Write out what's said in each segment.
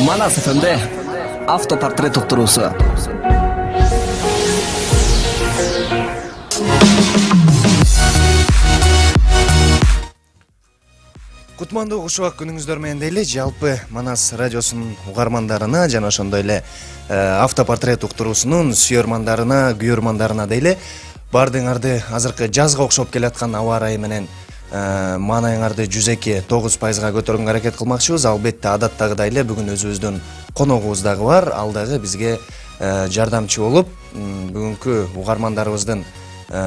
Манас ФМде автопортрет уктуруусу. Кутмандуу кушубак күнүңүздөр менен дейли, жалпы Манас радиосунун угармандарына жана ошондой эле автопортрет уктуруусунун сүйөрмандарына, күйөрмандарына дейли баардыгыңарды азыркы жазга окшоп келаткан аба ырайы менен маанайыңарды 102.9%га көтөргөнгө аракет кылмакчыбыз. Албетте адаттагыдай эле бүгүн өзүбүздүн коногубуз дагы бар. Ал дагы бизге жардамчы болуп, бүгүнкү угармандарыбыздын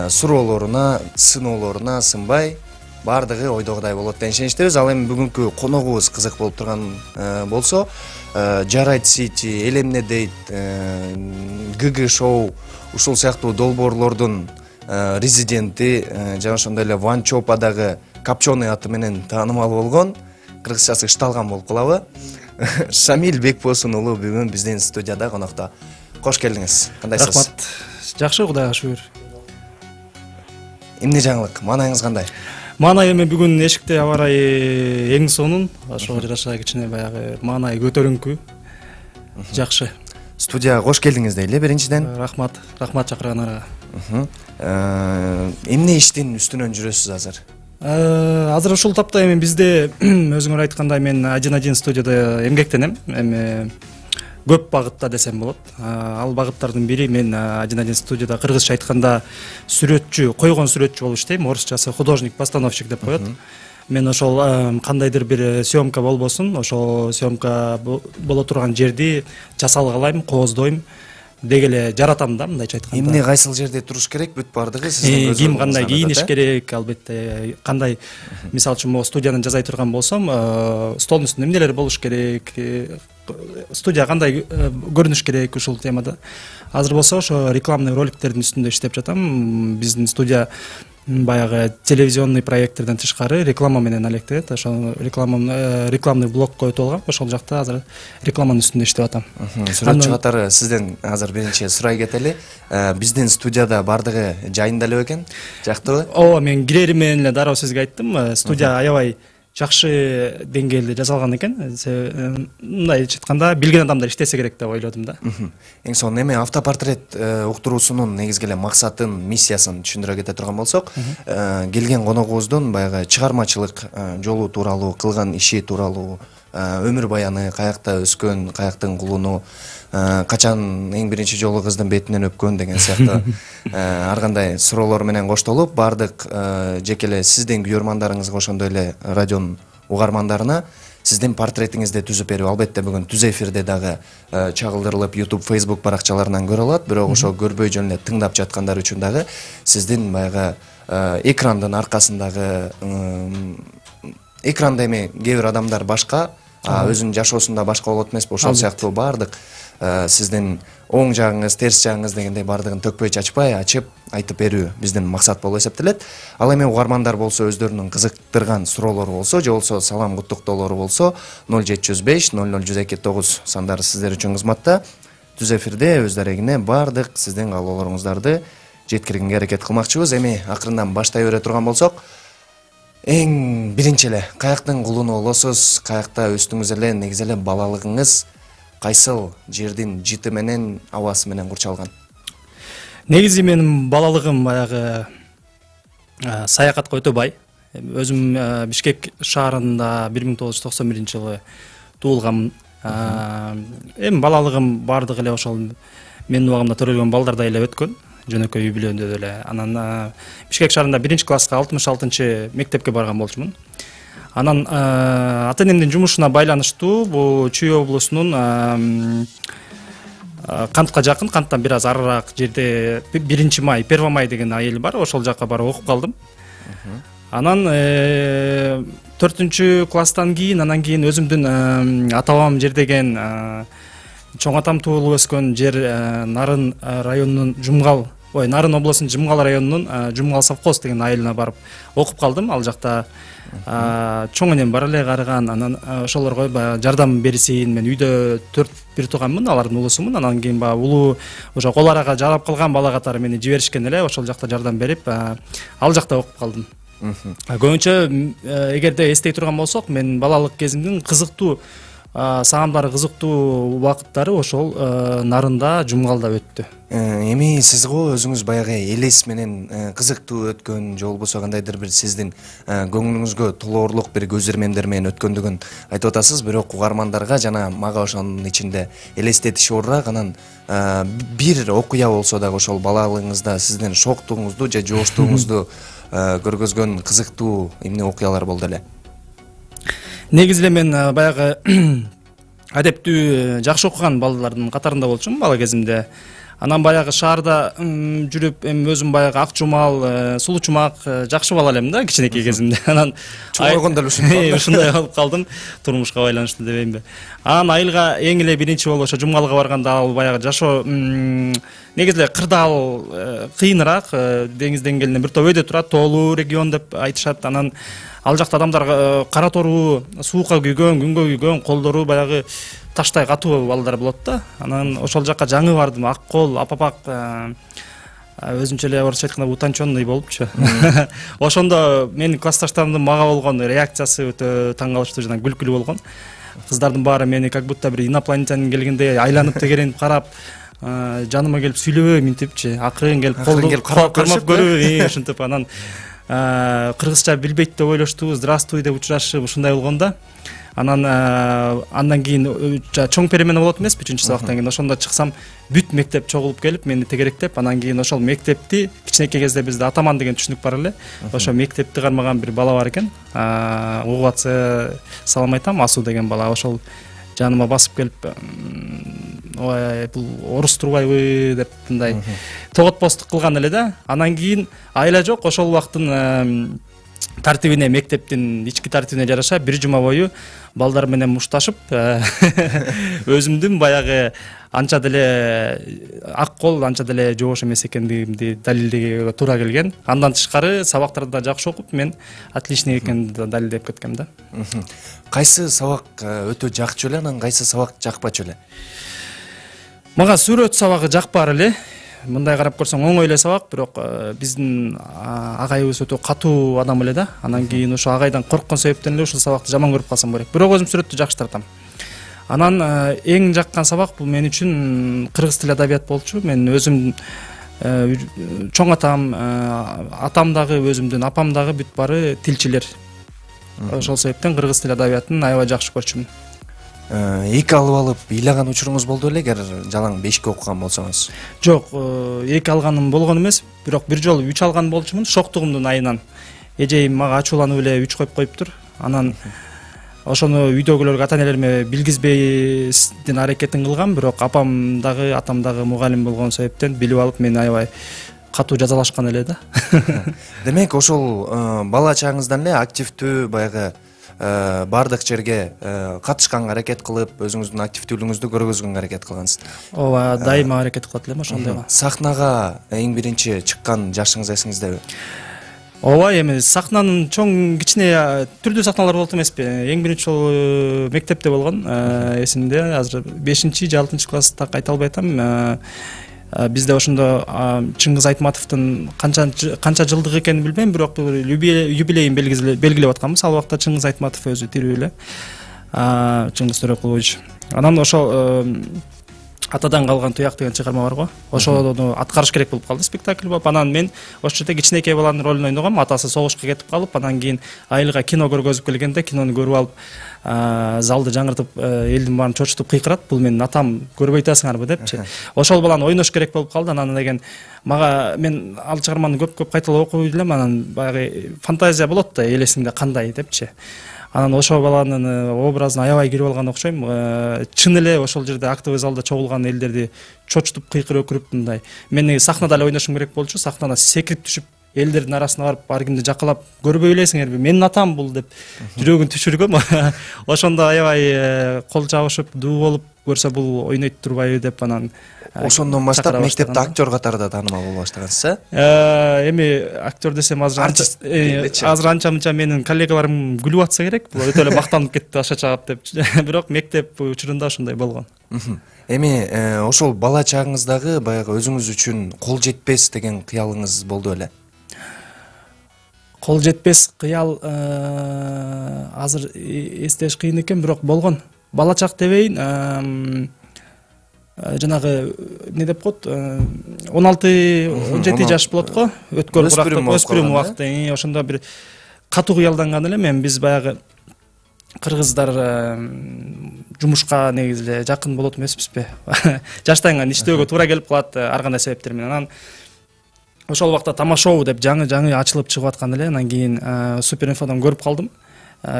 суроолоруна, сыноолоруна сынбай бардыгы ойдогудай болот деген ишеничтебиз. Ал эми бүгүнкү коногубуз кызык болуп турган болсо, Жарайт Сити, Элемне дейт, ГГ шоу ушул сыяктуу долбоорлордун резиденти жана ошондой эле Ванчопадагы Копченый аты менен таанымал болгон, кыргызчасы ышталган болуп калабы, ШАМИЛЬ БЕКБОСУН уулу бүгүн биздин студияда конокто. Кош келдиңиз. Кандайсыз? Рахмат. Жакшы, Кудайга шүгүр. Эмне жаңылык? Маанайыңыз кандай? Маанай эми бүгүн эшикте аба ырайы эң сонун, ошого жараша кичине баягы маанай көтөрүңкү. Жакшы. Студияга кош келдиңиз дейли биринчиден. Рахмат чакыргандарга. Эмне иштин үстүнөн жүрөсүз азыр? Азыр ушул тапта эми бизде өзүңөр айткандай мен 1-1 студияда эмгектенем. Эми көп багытта десем болот. Ал багыттардын бири мен 1-1 студияда кыргызча айтканда сүрөтчү, койгон сүрөтчү болуп иштейм. Орусчасы художник-постановщик деп коет. Мен ошол кандайдыр бир съемка болбосун, ошол съемка боло турган жерди жасалгалайм, кооздойм деги эле жаратам да, мындайча айтканда. Эмне кайсыл жерде туруш керек, бүт бардыгы сиздин ким кандай кийиниш керек, албетте кандай, мисалы үчүн могу студияны жасай турган болсом, столдун үстүндө эмнелер болуш керек, студия кандай көрүнүш керек ушул темада. Азыр болсо ошо рекламный роликтердин үстүндө иштеп жатам. Биздин студия баягы телевизионный проекттерден тышкары реклама менен алектет. Ошол рекламный блок коюп алгам. Ошол жакта азыр рекламанын үстүндө иштеп атам. Сүрөтчү катары сизден азыр биринчи сурай кетели. Биздин студияда бардыгы жайында эле экен? Жактыбы? Ооба, мен кирери менен эле дароо сизге айттым. Студия аябай жакшы деңгээлде жасалган экен. Мындай айтканда билген адамдар иштесе керек деп ойлодум да. Эң сонун эми автопортрет уктуруусунун негизги эле максатын, миссиясын түшүндүрө кете турган болсок, келген коногубуздун баягы чыгармачылык жолу тууралуу, кылган иши тууралуу, өмүр баяны, каякта өскөн, каяктын кулуну, качан эң биринчи жолу кыздын бетинен өпкөн деген сыяктуу ар кандай суроолор менен коштолуп, бардык жеке эле сиздин күйөрмандарыңызга, ошондой эле радионун угармандарына сиздин портретиңизди түзүп берүү. Албетте бүгүн түз эфирде дагы чагылдырылып, YouTube, Facebook баракчаларынан көрө алат, бирок ошо көрбөй жөн эле тыңдап жаткандар үчүн дагы сиздин баягы экрандын аркасындагы экранда эми кээ бир адамдар башка, өзүнүн жашоосунда башка болот эмеспи? Ошол сыяктуу бардык сиздин оң жагыңыз, терс жагыңыз дегендей бардыгын төкпөй чачпай ачып айтып берүү биздин максат болуп эсептелет. Ал эми угармандар болсо, өздөрүнүн кызыктырган суроолору болсо, же болсо салам куттуктоолору болсо, 0705 00 сандары сиздер үчүн кызматта. Түз эфирде өз дарегине бардык сиздин каалоолоруңуздарды жеткиргенге аракет кылмакчыбыз. Эми акырындан баштай бере турган болсок, эң биринчи эле каяктын кулуну болосуз, каякта өстүңүз эле, негизи эле балалыгыңыз кайсыл жердин жыты менен, абасы менен курчалган? Негизи менин балалыгым баягы саякатка өтө бай. Өзүм Бишкек шаарында 1991-жылы туулгам. Эми балалыгым бардыгы эле ошол менин убагымда төрөлгөн балдардай эле өткөн. Жөнөкөй үй бүлөндө эле. Анан Бишкек шаарында 1-класска 66-мектепке барган болчумун. Анан ата-энемдин жумушуна байланыштуу бул Чүй облусунун Кантка жакын, Канттан бир аз арыраак жерде 1-май, 1 май деген айыл бар. Ошол жакка барып окуп калдым. Анан 4-класстан кийин, анан кийин өзүмдүн ата-бабам жердеген чоң атам туулуп өскөн жер Нарын районунун Нарын облусунун Жумгал районунун Жумгал совхоз деген айылына барып окуп калдым. Ал жакта чоң энем бар эле карыган, анан ошолорго баягы жардам берсин. Мен үйдө 4 бир тууганмын, алардын улусумун. Анан кийин баягы улуу ошо кол арага жарап калган бала катары мени жиберишкен эле, ошол жакта жардам берип, ал жакта окуп калдым. Көбүнчө эгерде эстей турган болсок, мен балалык кезимдин кызыктуу саамдары, кызыктуу убакыттары ошол нарында, жумгалда өттү. Эми сиз го өзүңүз баягы элес менен кызыктуу өткөн же болбосо кандайдыр бир сиздин көңүлүңүзгө толоорлук бир көзөрмөндөр менен өткөндүгүн айтып атасыз, бирок угармандарга жана мага ошонун ичинде элестетиши оорураак, анан бир окуя болсо дагы ошол балалыгыңызда сиздин шоктугуңузду же жооштугуңузду көргөзгөн кызыктуу эмне окуялар болду эле? Негизи эле мен баягы адептүү жакшы окуган балдардын катарында болчумун бала кезимде. Анан баягы шаарда жүрүп, эми өзүм баягы ак жумал, сулуу чумак жакшы бала элем да кичинекей кезимде. Анан чоңойгондо эле ушундай болуп калдым, турмушка байланыштуу дебеймби. Анан айылга эң эле биринчи болуп ошо жумгалга барганда ал баягы жашоо негизи эле кырдаал, кыйыныраак, деңиз деңгээлинен бир топ өйдө турат, тоолуу регион деп айтышат. Анан ал жакта адамдар кара тору, суукка күйгөн, күнгө күйгөн, колдору баягы таштай катуу балдар болот да. Анан ошол жакка жаңы бардым, ак кол, апапак, өзүнчө эле орусча айтканда утонченный болупчу. Ошондо менин классташтарымдын мага болгон реакциясы өтө таң калыштуу жана күлкүлүү болгон. Кыздардын баары мени как будто бир инопланетянин келгендей айланып тегеренип карап, жаныма келип сүйлөбөй минтипчи, акырын келип колду кармап көрүп, ушинтип анан кыргызча билбейт деп ойлошту, здравствуй деп учурашып, ушундай болгон да. Анан андан кийин чоң перемена болот эмеспи, 3-сабактан кийин ошондо чыксам, бүт мектеп чогулуп келип мени тегеректеп, анан кийин ошол мектепти, кичинекей кезде бизде атаман деген түшүнүк бар эле. Ошо мектепти кармаган бир бала бар экен. Угуп атса салам айтам, Асуу деген бала. Ошол жаныма басып келип, ой, бул орус турбайбы деп мындай тоготпостук кылган эле да. Анан кийин айла жок, ошол убакыттын тартибине, мектептин ички тартибине жараша бир жума бою балдар менен мушташып, өзүмдүн баягы анча деле ак кол, анча деле жоош эмес экендигимди далилдеге туура келген. Андан тышкары сабактарды жакшы окуп, мен отличный экенди далилдеп кеткем да. Кайсы сабак өтө жакчу эле, анан кайсы сабак жакпачу эле? Мага сүрөт сабагы жакпар эле. Мындай карап көрсөң оңой эле сабак, бирок биздин агайыбыз өтө катуу адам эле да. Анан кийин ошо агайдан корккон себептен эле ушул сабакты жаман көрүп калсам керек. Бирок өзүм сүрөттү жакшы тартам. Анан эң жаккан сабак бул мен үчүн кыргыз тили адабият болчу. Мен өзүм чоң атам, атам дагы, өзүмдүн апам дагы бүт баары тилчилер. Ошол себептен кыргыз тили адабиятын аябай жакшы көрчүмүн. Эки алып алып ыйлаган учуруңуз болду эле, эгер жалаң 5ке окуган болсоңуз? Жок, эки алганым болгон эмес, бирок бир жолу 3 алган болчумун, шоктугумдун айынан. Эжейим мага ачууланып эле 3 коюп коюптур. Анан ошону үйдөгүлөргө, ата-энелериме билгизбейдин аракетин кылгам, бирок апам дагы, атам дагы мугалим болгон себептен билип алып, мени аябай катуу жазалашкан эле да. Демек, ошол бала чагыңыздан эле активдүү баягы бардык жерге катышканга аракет кылып, өзүңүздүн активдүүлүгүңүздү көргөзгөнгө аракет кылгансыз. Ооба, дайыма аракет кылат элем ошондойго. Сахнага эң биринчи чыккан жашыңыз эсиңиздеби? Ооба, эми сахнанын чоң кичине түрдүү сахналар болот эмеспи? Эң биринчи жолу мектепте болгон, эсимде, азыр 5-же, 6-чы класс так айта албай атам. Бизде ошондо Чыңгыз Айтматовдун канча жылдык экенин билбейм, бирок юбилейин белгилеп атканбыз. Ал убакта Чыңгыз Айтматов өзү тирүү эле, Чыңгыз Төрөкулович. Анан ошол Атадан калган туяк деген чыгарма бар го. Ошону аткарыш керек болуп калды, спектакль болуп. Анан мен ошол жерде кичинекей баланын ролун ойногом. Атасы согушка кетип калып, анан кийин айылга кино көргөзүп келгенде, кинону көрүп алып, залды жаңыртып, элдин баарын чочутуп кыйкырат. Бул менин атам, көрбөй атасыңарбы депчи. Ошол баланы ойнош керек болуп калды. Анан деген мага мен ал чыгарманы көп кайталап окуй элем. Анан баягы фантазия болот да, элесиңде кандай депчи. Анан ошол баланын образына аябай кирип алган окшойм. Чын эле ошол жерде актовый залда чогулган элдерди чочутуп кыйкырып өкүрүп мындай. Мен сахнада эле ойношум керек болчу. Сахнада секирип түшүп, элдердин арасына барып, ар кимди жакалап, көрбөй элесиңерби, менин атам бул деп жүрөгүн түшүргөм. Ошондо аябай кол жабышып, дуу болуп, көрсө бул ойнойт турбайбы деп анан ошондон баштап мектепте актер катарында таанымал боло баштагансыз, Эми актер десем азыр анча-мынча менин коллегаларым күлүп атса керек. Бул өтө эле мактанып кетти аша чаап деп. Бирок мектеп учурунда ошондой болгон. Эми ошол бала чагыңыздагы баягы өзүңүз үчүн кол жетпес деген кыялыңыз болду эле? кол жетпес кыял азыр эстеш кыйын экен, бирок болгон. Бала чак дебейин, жанагы эмне деп коет, 16-17 жаш болот го, өткөр өспүрүм убакыты, ошондо бир катуу кыялданган элем. Мен биз баягы кыргыздар жумушка негизи эле жакын болот эмеспизби? Жаштайган иштөөгө туура келип калат ар кандай себептер менен. Анан ошол убакта тамашоо деп жаңы ачылып чыгып аткан эле. Анан кийин Супер инфодон көрүп калдым.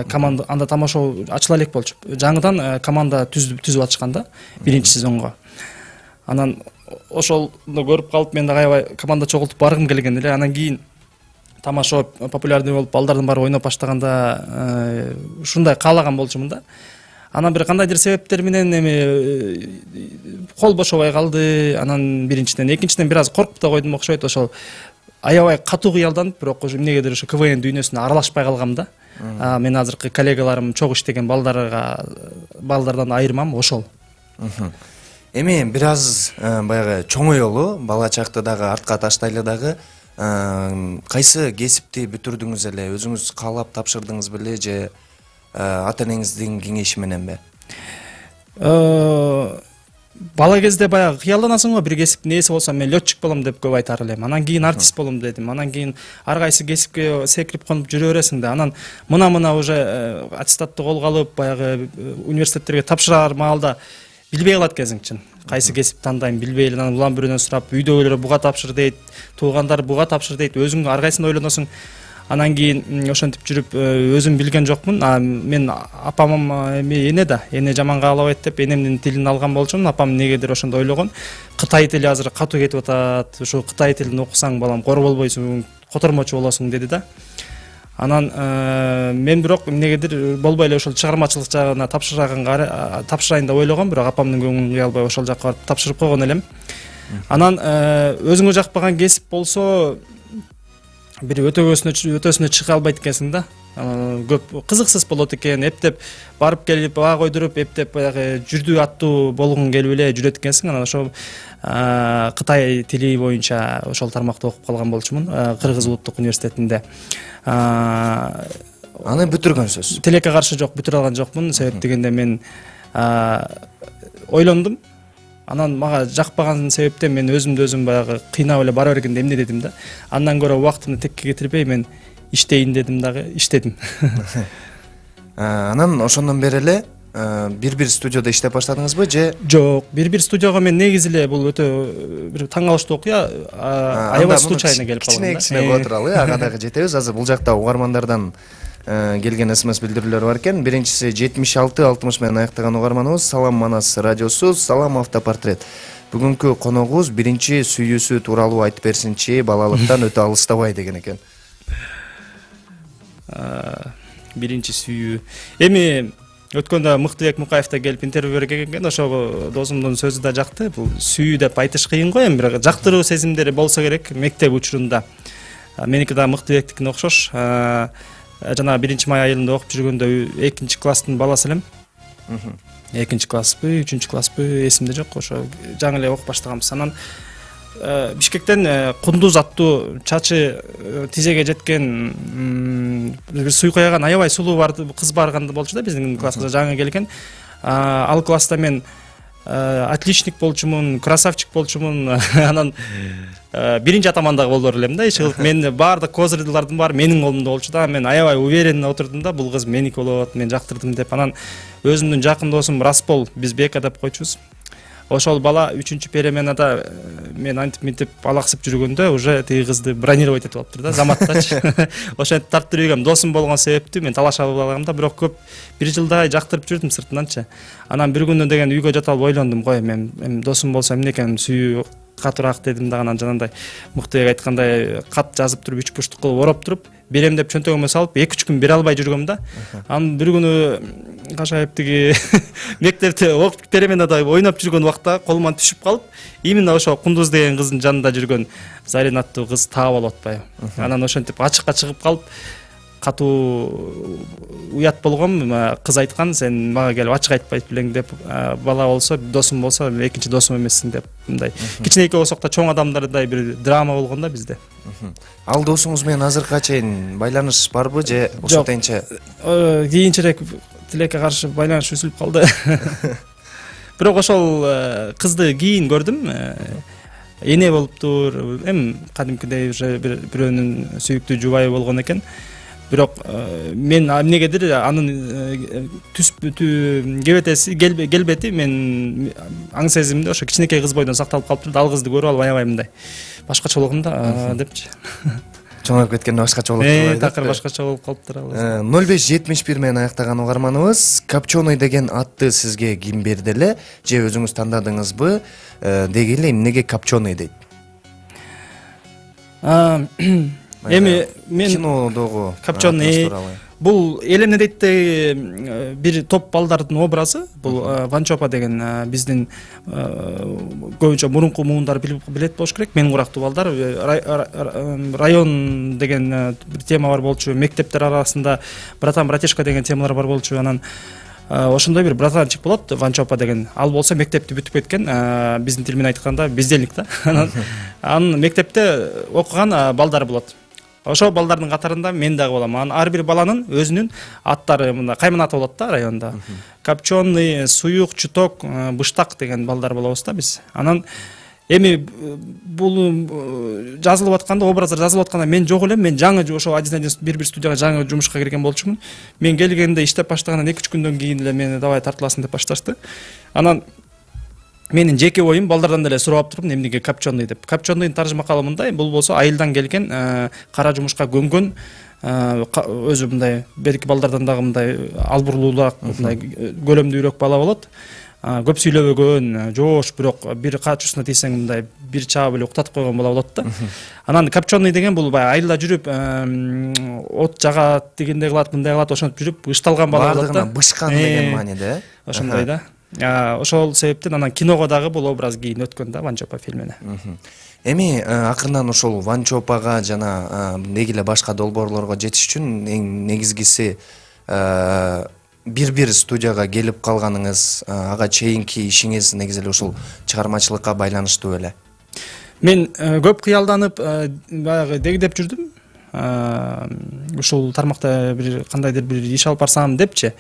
Команда анда тамашоо ачыла элек болчу. Жаңыдан команда түзүп атышкан да, биринчи сезонго. Анан ошолду көрүп калып мен дагы аябай команда чогултуп баргым келген эле. Анан кийин тамашоо популярный болуп, балдардын баары ойноп баштаганда ушундай каалаган болчумун да. Анан бир кандайдыр себептер менен кол бошобой калды. Анан биринчиден, экинчиден бир аз коркуп да койдум окшойт. Ошол аябай катуу кыялданып, бирок эмнегедир ошо КВН дүйнөсүнө аралашпай калгам да. Мен азыркы коллегаларым чогуу иштеген балдардан айырмам ошол. Эми бир аз баягы чоңойлу, бала чакты дагы артка таштайлы дагы кайсы кесипти бүтүрдүңүз эле? Өзүңүз каалап тапшырдыңыз беле же ата энеңиздин кеңеши мененби? Бала кезде баягы кыялданасың го, бир кесиптин ээси болсом мен летчик болом деп көп айтар элем. Анан кийин артист болом дедим. Анан кийин ар кайсы кесипке секирип конуп жүрө бересиң да. Анан мына уже аттестатты колго алып, баягы университеттерге тапшырар маалда билбей калат экенсиң. Кайсы кесип тандайм билбей эле, анан улам бирөөнөн сурап, үйдөгүлөр буга тапшыр дейт, туугандар буга тапшыр дейт, өзүң ар кайсын ойлоносуң. Анан кийин ошентип жүрүп өзүм билген жокмун. Мен апам эне да, эне жаман каалабайт деп энемдин тилин алган болчумун. Апам негедир ошондо ойлогон. Кытай тили азыр катуу кетип атат. Ошо Кытай тилин окусаң балам кор болбойсуң, котормочу болосуң деди да. Анан мен бирок эмнегедир болбой эле ошол чыгармачылык жагына тапшырайын деп ойлогом, бирок апамдын көңүлүн кыя албай ошол жакка барып тапшырып койгон элем. Анан өзүңө жакпаган кесип болсо бир өтөсүнө чыга албайт экенсиң да. Көп кызыксыз болот экен, эптеп барып келип, баа койдуруп, эптеп баягы жүрдүү аттуу болгуң келип эле жүрөт экенсиң. Анан ошол Кытай тили боюнча ошол тармакта окуп калган болчумун, Кыргыз улуттук университетинде. Аны бүтүргөнсүз? Тилекке каршы жок, бүтүрө алган жокмун. Себеп дегенде мен ойлондум. Анан мага жакпаган себептен мен өзүмдү өзүм баягы кыйнап эле бара бергенде эмне дедим да. Андан көрө убактымды текке кетирбей мен иштейин дедим дагы, иштедим. Анан ошондон бери эле бир студияда иштеп баштадыңызбы же? Жок, бир студияга мен негизи эле бул өтө бир таң калыштуу окуя, аябай случайно келип калган да. Кичине кое туралы ага дагы жетебиз. Азыр бул жакта угармандардан келген СМС билдирүүлөр бар экен. Биринчиси 76-60 менен аяктаган угарманыбыз. Салам Манас радиосу, салам Автопортрет. Бүгүнкү коногубуз биринчи сүйүүсү тууралуу айтып берсинчи, балалыктан өтө алыстабай деген экен. Биринчи сүйүү. Эми өткөндө Мыктыбек Мукаев да келип интервью берген экен. Ошо досумдун сөзү да жакты. Бул сүйүү деп айтыш кыйын го, эми бирок жактыруу сезимдери болсо керек мектеп учурунда. Меники да Мыктыбектикине окшош. Жана 1-май айылында окуп жүргөндө 2 класстын баласы элем. 2 класспы, 3 класспы эсимде жок. Ошо жаңы эле окуп баштаганбыз. Анан Бишкектен Кундуз аттуу чачы тизеге жеткен бир суйкуяган аябай сулуу кыз барган болчу да, биздин класска жаңы келген. Ал класста мен отличник болчумун, красавчик болчумун. Анан биринчи атамандагы болдор элем да, иш кылып мен баардык козырлардын баары менин колумда болчу да. Мен аябай уверенно отурдум да, бул кыз меники болот, мен жактырдым деп. Анан өзүмдүн жакын досум Распол, биз Бека деп койчубуз. Ошол бала 3-переменада мен антип мынтип алаксып жүргөндө уже тиги кызды бронировать этип алыптыр да, заматтачы. Ошентип тартып жүргөм, досум болгон себептүү мен талаш алып алгам да, бирок көп бир жылдай жактырып жүрдүм сыртынанчы. Анан бир күнү деген үйгө жата алып ойлондум, кой мен досум болсо эмне экен, сүйүү катуураак дедим да. Анан жанагындай Мыктыбек айткандай кат жазып туруп 3 бурчтук кылып ороп туруп берем деп чөнтөгүмө салып 2-3 күн бере албай жүргөм да. Анан бир күнү кашайып тиги мектепте окуп переменада ойноп жүргөн убакта колуман түшүп калып, именно ошо Кундуз деген кыздын жанында жүргөн Зарин аттуу кыз таап алып атпайбы. Анан ошентип ачыкка чыгып калып, катуу уят болгом. Кыз айткан, сен мага келип ачык айтпайт белең деп, бала болсо, досум болсо, экинчи досум эмессиң деп, мындай кичинекей болсок да чоң адамдардай бир драма болгон да бизде. Ал досуңуз менен азыркыга чейин байланыш барбы же ошентенче? Кийинчерээк тилекке каршы байланыш үзүлүп калды. Бирок ошол кызды кийин көрдүм. Эне болуптур, кадимкидей уже бирөөнүн сүйүктүү жубайы болгон экен. Бирок мен эмнегедир анын кебетеси, келбети мен аң сезимде ошо кичинекей кыз бойдон сакталып калыптыр. Ал кызды көрүп алып аябай мындай башкача болгон да депчи. Чоңоюп кеткенде башкача болуп турбайбы? Такыр башкача болуп калыптыр ал. 0571 менен аяктаган угарманыбыз, Копченый деген атты сизге ким берди эле же өзүңүз тандадыңызбы? Деги эле эмнеге Копченый дейт? Эми мен кинодогу Копченый бул эл эмне дейт бир топ балдардын образы. Бул Ванчопа деген биздин көбүнчө мурунку муундар билет болуш керек. Мен курактуу балдар, район деген бир тема бар болчу, мектептер арасында братан братишка деген темалар бар болчу. Анан ошондой бир братанчик болот, Ванчопа деген. Ал болсо мектепти бүтүп кеткен, биздин тил менен айтканда бездельник да. Анын мектепте окуган балдар болот. Ошол балдардын катарында мен дагы болом. Анан ар бир баланын өзүнүн аттары, мында кайман аты болот да районда. Копченый, Суюк, Чуток, Быштак деген балдар болобуз да биз. Анан эми бул жазылып атканда, образдар жазылып атканда мен жок элем. Мен жаңы ошо один бир студияга жаңы жумушка кирген болчумун. Мен келгенде иштеп баштагандан 2-3 күндөн кийин эле мени давай тартыласың деп башташты. Анан менин жеке оюм балдардан деле сурап туруп, эмнеге Копченый деп. Копченыйдын таржыма калы мындай, бул болсо айылдан келген, кара жумушка көнгөн, өзү мындай берки балдардан дагы мындай албурлуулаак, мындай көлөмдүүрөөк бала болот. Көп сүйлөбөгөн, жоош, бирок бир качуусуна тийсең мындай бир чаап эле уктатып койгон бала болот да. Анан Копченый деген бул баягы айылда жүрүп, от жагат, дегендей кылат, мындай кылат, ошентип жүрүп ышталган бала болот да. Бардыгына бышкан деген мааниде. Ошондой да. Ошол себептен анан киного дагы бул образ кийин өткөн да, Ванчопа фильмине. Эми акырынан ошол Ванчопага жана деги эле башка долбоорлорго жетиш үчүн эң негизгиси бир студияга келип калганыңыз, ага чейинки ишиңиз негизи эле ушул чыгармачылыкка байланыштуу эле. Мен көп кыялданып, баягы дегдеп жүрдүм. Ушул тармакта бир кандайдыр бир иш алып барсам депчи.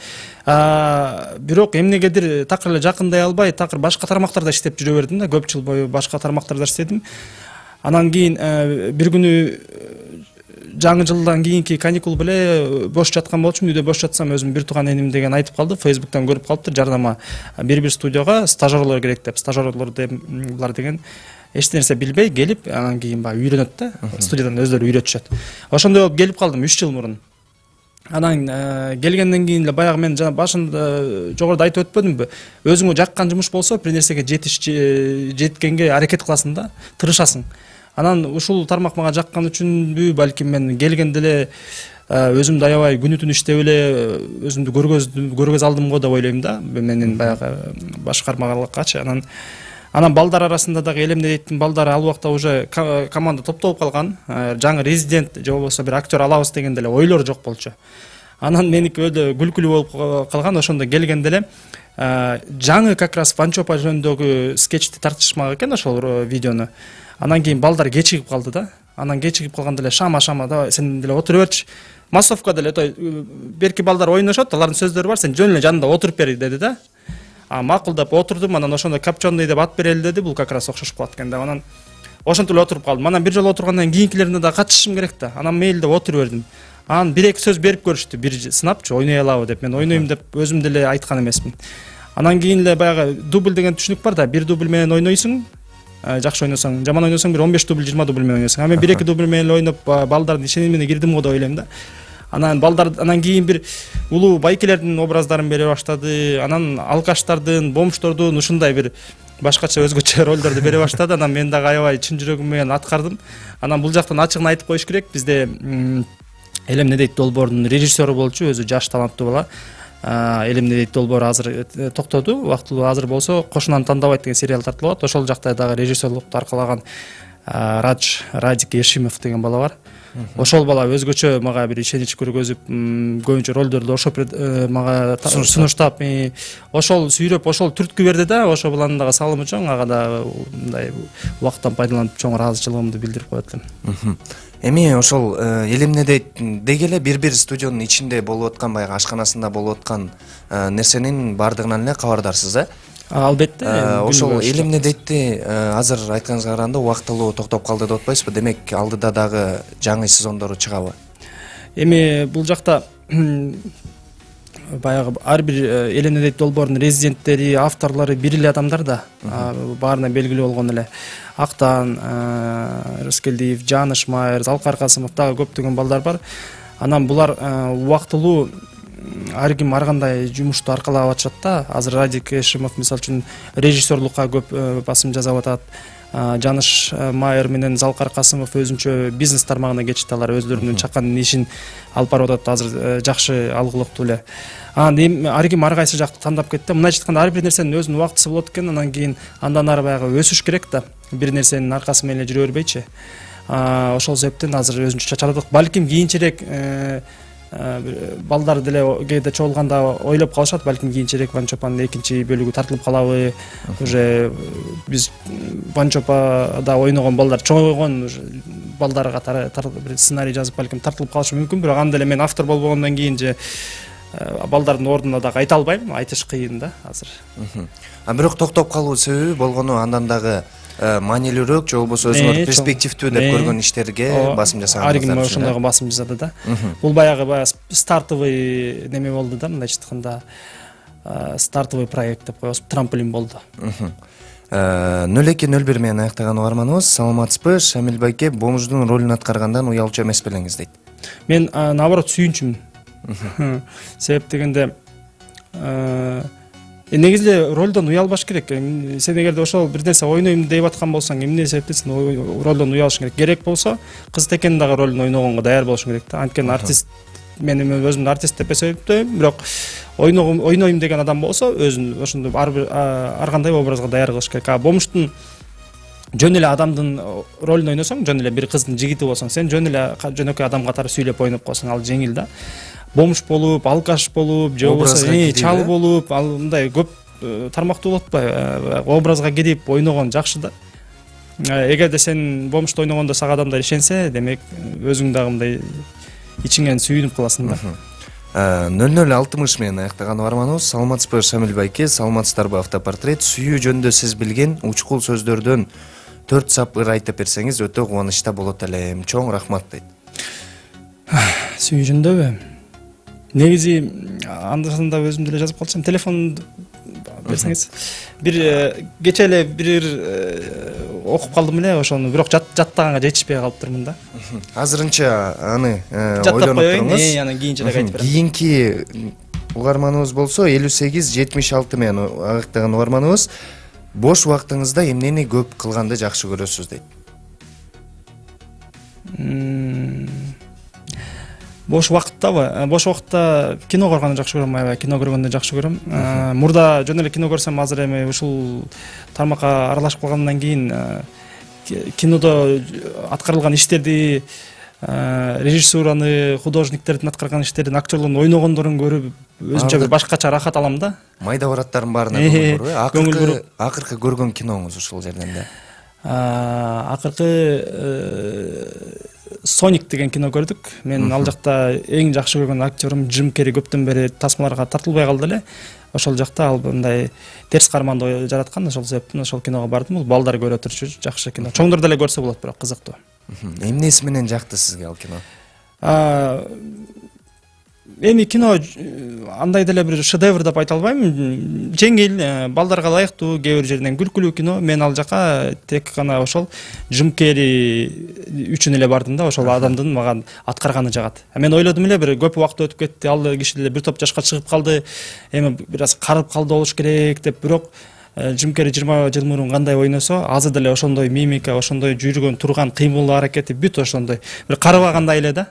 Бирок эмнегедир такыр эле жакындай албай, такыр башка тармактарда иштеп жүрө бердим да, көп жыл бою башка тармактарда иштедим. Анан кийин бир күнү жаңы жылдан кийинки каникул беле бош жаткан болчумун, үйдө бош жатсам өзүм бир тууган эним деген айтып калды, Facebook'тан көрүп калыптыр, жарнама бир студияга стажерлор керек деп. Стажерлор булар деген эч нерсе билбей келип, анан кийин баягы үйрөнөт да, студиядан өздөрү үйрөтүшөт. Ошондой болуп келип калдым 3 жыл мурун. Анан келгенден кийин эле баягы мен жана башында жогоруда айтып өтпөдүмбү? Өзүңө жаккан жумуш болсо, бир нерсеге жеткенге аракет кыласың да, тырышасың. Анан ушул тармак мага жаккан үчүнбү, балким мен келгенде эле өзүмдү аябай күнү түнү иштеп эле өзүмдү көргөз алдым го деп ойлойм да, менин баягы башкармалыккачы. Анан балдар арасында дагы элемде дейттин балдар ал убакта уже команда топтолуп калган, жаңы резидент же болбосо бир актер алабыз дегенде эле ойлор жок болчу. Анан меники өдө күлкүлүү болуп калган, ошондо келгенде эле жаңы как раз Ванчопа жөнүндөгү скетчти тартышмак экен ошол видеону. Анан кийин балдар кечигип калды да. Анан кечигип калганда эле шама давай сен деле отура берчи. Массовкада эле берки балдар ойношот, алардын сөздөрү бар, сен жөн эле жанында отуруп бер деди да. Макул деп отурдум, анан ошондо Копченый деп ат берели деди, бул как раз окшошуп калат экен деп. Анан ошентип эле отуруп калдым. Анан бир жолу отургандан кийинкилерине да катышышым керек да. Анан мейли деп отуруп бердим. Анан 1-2 сөз берип көрүштү, бир сынапчы, ойной алабы деп. Мен ойнойм деп өзүм деле айткан эмесмин. Анан кийин эле баягы дубль деген түшүнүк бар да, бир дубль менен ойнойсуң, жакшы ойносоң, жаман ойносоң бир 15 дубль, 20 дубль менен ойнойсуң. Мен 1-2 дубль менен ойноп балдардын ишеними менен кирдим го деп ойлойм да. Анан балдар анан кийин бир улуу байкелердин образдарын бере баштады. Анан алкаштардын, бомждордун ушундай бир башкача өзгөчө ролдорду бере баштады. Анан мен дагы аябай чын жүрөгүм менен аткардым. Анан бул жактан ачыгын айтып коюш керек, бизде элемне дейт долбоордун режиссеру болчу, өзү жаш таланттуу бала. Элемне дейт долбоор азыр токтоду, убактылуу азыр болсо Кошунаны тандабайт деген сериал тартылып атат. Ошол жакта дагы режиссерлукту аркалаган Радик Ешимов деген бала бар. Ошол бала өзгөчө мага бир ишенич көргөзүп, көбүнчө ролдорду ошо мага сунуштап, ошол сүйрөп, ошол түрткү берди да, ошол баланын дагы салымы чоң, ага да мындай убакыттан пайдаланып чоң ыраазычылыгымды билдирип коет элем. Эми ошол элемнеде деги эле бир студионун ичинде болуп аткан, баягы ашканасында болуп аткан нерсенин бардыгынан эле кабардарсыз, Албетте. Ошол элемне дейтти азыр айтканыңызга караганда убактылуу токтоп калды деп атпайсызбы? Демек алдыда дагы жаңы сезондору чыгабы? Эми бул жакта баягы ар бир элемне дейт долбоордун резиденттери, авторлору бир эле адамдар да, баарына белгилүү болгон эле Актан, Рыскелдиев, Жаныш Майер, Залкар Касымов дагы көптөгөн балдар бар. Анан булар убактылуу ар ким ар кандай жумушту аркалап атышат да. Азыр Радик Эшимов мисалы үчүн режиссерлукка көп басым жасап атат. Жаныш Майер менен Залкар Касымов өзүнчө бизнес тармагына кетишти. Алар өзлөрүнүн чакан ишин алып барып атат. Азыр жакшы алгылыктуу эле. Анан ар ким ар кайсы жакты тандап кетти. Мындайча айтканда ар бир нерсенин өзүнүн убактысы болот экен. Анан кийин андан ары баягы өсүш керек да. Бир нерсенин аркасы менен эле жүрө бербейчи. Ошол себептен азыр өзүнчө чачаладык. Балким кийинчерээк балдар деле кээде чогулганда ойлоп калышат, балким кийинчерээк Ванчопанын экинчи бөлүгү тартылып калабы, уже биз Ванчопада ойногон балдар чоңойгон балдар катары бир сценарий жазып балким тартылып калышы мүмкүн, бирок анда эле мен автор болбогондон кийин же балдардын ордуна дагы айта албайм, айтыш кыйын да азыр. Бирок токтоп калуу себеби болгону андан дагы маанилүүрөөк же болбосо өзүңөр перспективдүү деп көргөн иштерге басым жасаганыңыздар. Ар ким ошондойго басым жасады да. Бул баягы стартовый неме болду да, мындайча айтканда стартовый проект деп коебуз, трамплин болду. 0201 менен аяктаган угарманыбыз, саламатсызбы? Шамиль байке бомждун ролун аткаргандан уялчу эмес белеңиз дейт. Мен наоборот сүйүнчүмүн. Себеп дегенде негизде ролдон уялбаш керек. Сен эгерде ошол бир нерсе ойнойм деп аткан болсоң, эмне себептен сен ролдон уялышың керек? Керек болсо, кыз текен дагы ролун ойногонго даяр болушуң керек да. Анткени артист, мен өзүмдү артист деп эсептейм, бирок ойнойм деген адам болсо, өзүн ошондой ар кандай образга даяр кылыш керек. Бомуштун жөн эле адамдын ролун ойносоң, жөн эле бир кыздын жигити болсоң, сен жөн эле жөнөкөй адам катары сүйлөп ойноп койсоң, ал жеңил да. Бомж болуп, алкаш болуп, же болбосо чал болуп, ал мындай көп тармактуу болуп атпайбы? Образга кирип ойногон жакшы да. Эгерде сен бомжду ойногондо сага адамдар ишенсе, демек өзүң дагы мындай ичиңен сүйүнүп каласың да. 0060 менен аяктаган угарманыбыз, саламатсызбы Шамиль байке, саламатсыздарбы Автопортрет? Сүйүү жөнүндө сиз билген учкул сөздөрдөн 4 сап ыр айтып берсеңиз өтө кубанычта болот элем. Чоң рахмат дейт. Сүйүү жөнүндөбү? Негизи анда-санда өзүм деле жазып калчам, телефонду берсеңиз. Бир кече эле бир окуп калдым эле ошону, бирок жаттаганга жетишпей калыптырмын да. Азырынча аны ойлонуп туруңуз. Анан кийинчерээк айтып берем. Кийинки угарманыбыз болсо 58-76 менен аяктаган угарманыбыз, бош убактыңызда эмнени көп кылганды жакшы көрөсүз дейт. Бош убакытта кино көргөндү жакшы көрөм, аябай кино көргөндү жакшы көрөм. Мурда жөн эле кино көрсөм, азыр эми ушул тармакка аралашып калгандан кийин кинодо аткарылган иштерди, режиссураны, художниктердин аткарган иштерин, актерлордун ойногондорун көрүп, өзүнчө бир башкача рахат алам да. Майда бараттардын баарына көңүл буруп. Акыркы көргөн киноңуз ушул жерден да. Акыркы Соник деген кино көрдүк. Мен ал жакта эң жакшы көргөн актерым Джим Керри көптөн бери тасмаларга тартылбай калды эле. Ошол жакта ал мындай терс карманды жараткан, ошол себептен ошол киного бардым. Балдар көрө турчу жакшы кино. Чоңдор деле көрсө болот, бирок кызыктуу. Эмнеси менен жакты сизге ал кино? Эми кино андай деле бир шедевр деп айта албайм. Жеңил, балдарга ылайыктуу, кээ бир жеринен күлкүлүү кино. Мен ал жака тек гана ошол Джим Керри үчүн эле бардым да, ошол адамдын мага аткарганы жагат. Мен ойлодум эле, бир көп убакыт өтүп кетти, ал киши деле бир топ жашка чыгып калды. Эми бир аз карып калды болуш керек деп, бирок Джим Керри 20 жыл мурун кандай ойносо, азыр деле ошондой мимика, ошондой жүргөн турган кыймыл аракети бүт ошондой. Бир карабагандай эле да.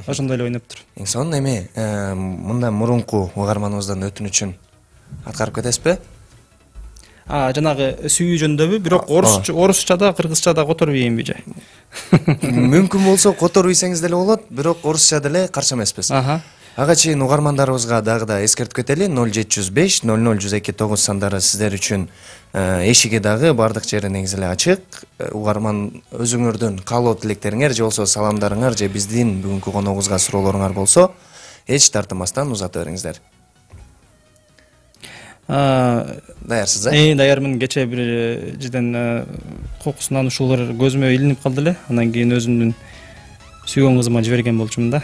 Ошондой эле ойноп тур. Эң сонун эми мындан мурунку угарманыбыздан өтүнүчүн аткарып кетесизби? жанагы сүйүү жөнүндөбү, бирок орусчада, кыргызчада которуп ийинби же? Мүмкүн болсо которуп ийсеңиз деле болот, бирок орусча деле каршы эмеспиз. Ага чейин угармандарыбызга дагы да эскертип кетели, 0705 00102 сандары сиздер үчүн эшиги дагы бардык жери негизи эле ачык. Угарман өзүңөрдүн каалоо тилектериңер же болсо саламдарыңар же биздин бүгүнкү коногубузга суроолоруңар болсо, эч тартынбастан узата бериңиздер. Даярсыз, Даярмын. Кече бир жерден кокусунан ушулар көзүмө илинип калды эле. Анан кийин өзүмдүн сүйгөн кызыма жиберген болчумун да.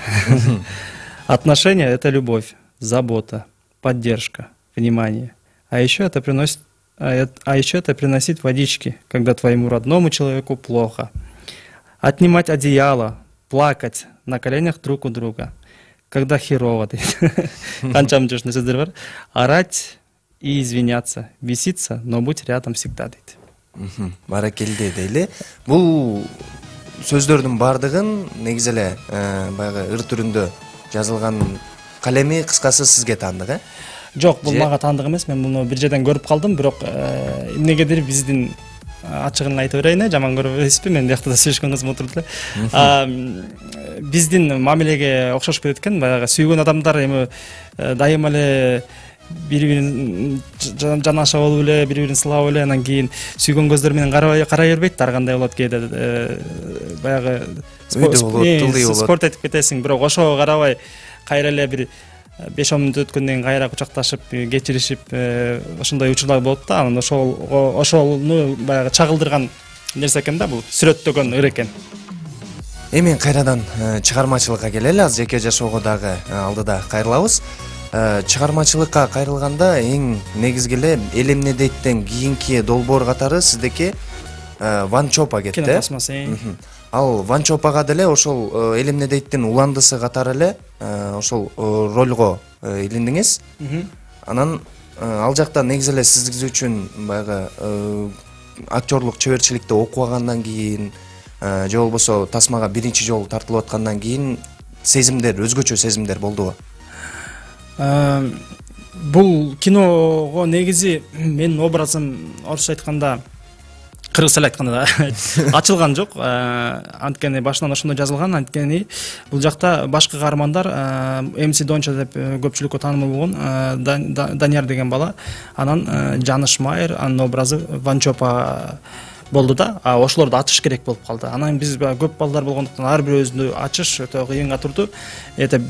Отношения — это любовь, забота, поддержка, внимание. А еще это приносить водички, когда твоему родному человеку плохо. Отнимать одеяло, плакать на коленях друг у друга. Когда херово, орать и извиняться, беситься, но быть рядом всегда. Баракелде дейли. Бул сөздөрдүн бардыгын негизи эле баягы ыр түрүндө жазылган калеми кыскасы сизге таандык, Жок, бул мага таандык эмес. Мен муну бир жерден көрүп калдым, бирок эмнегедир биздин ачыгын айта берейин, жаман көрбөйсүзбү? Мен биякта да сүйлөшкөн кызым отурду эле. Биздин мамилеге окшошуп кетет экен. Баягы сүйгөн адамдар эми дайыма эле бири-бирин жанаша болуп эле, бири-бирин сылап эле, анан кийин сүйгөн көздөр менен карай бербейт. Ар кандай болот кээде баягы спорт этип кетесиң, бирок ошого карабай кайра эле бир 5-10 мүнөт өткөндөн кийин кайра кучакташып, кечиришип, ошондой учурлар болот да. Анан ошону баягы чагылдырган нерсе экен да, бул сүрөттөгөн ыр экен. Эми кайрадан чыгармачылыкка келели, аз жеке жашоого дагы алдыда кайрылабыз. Чыгармачылыкка кайрылганда эң негизги эле элемнедейттен кийинки долбоор катары сиздеки Ванчопа кетти. Кинотасмасы. Ал Ванчопага деле ошол элемнедейттин уландысы катары эле ошол ролго илиндиңиз. Анан ал жакта негизи эле сиз үчүн баягы актерлук чеберчиликти окубагандан кийин же болбосо тасмага биринчи жолу тартылып аткандан кийин сезимдер, өзгөчө сезимдер болдубу? Бул киного негизи менин образым орусча айтканда, кыргызча айтканда ачылган жок. Анткени башынан ошондой жазылган. Анткени бул жакта башкы каармандар МС Донча деп көпчүлүккө таанымал болгон Данияр деген бала, анан Жаныш Майер, анын образы Ванчопа болду да. Ошолорду ачыш керек болуп калды. Анан биз көп балдар болгондуктан ар бир өзүндү ачыш өтө кыйынга турду.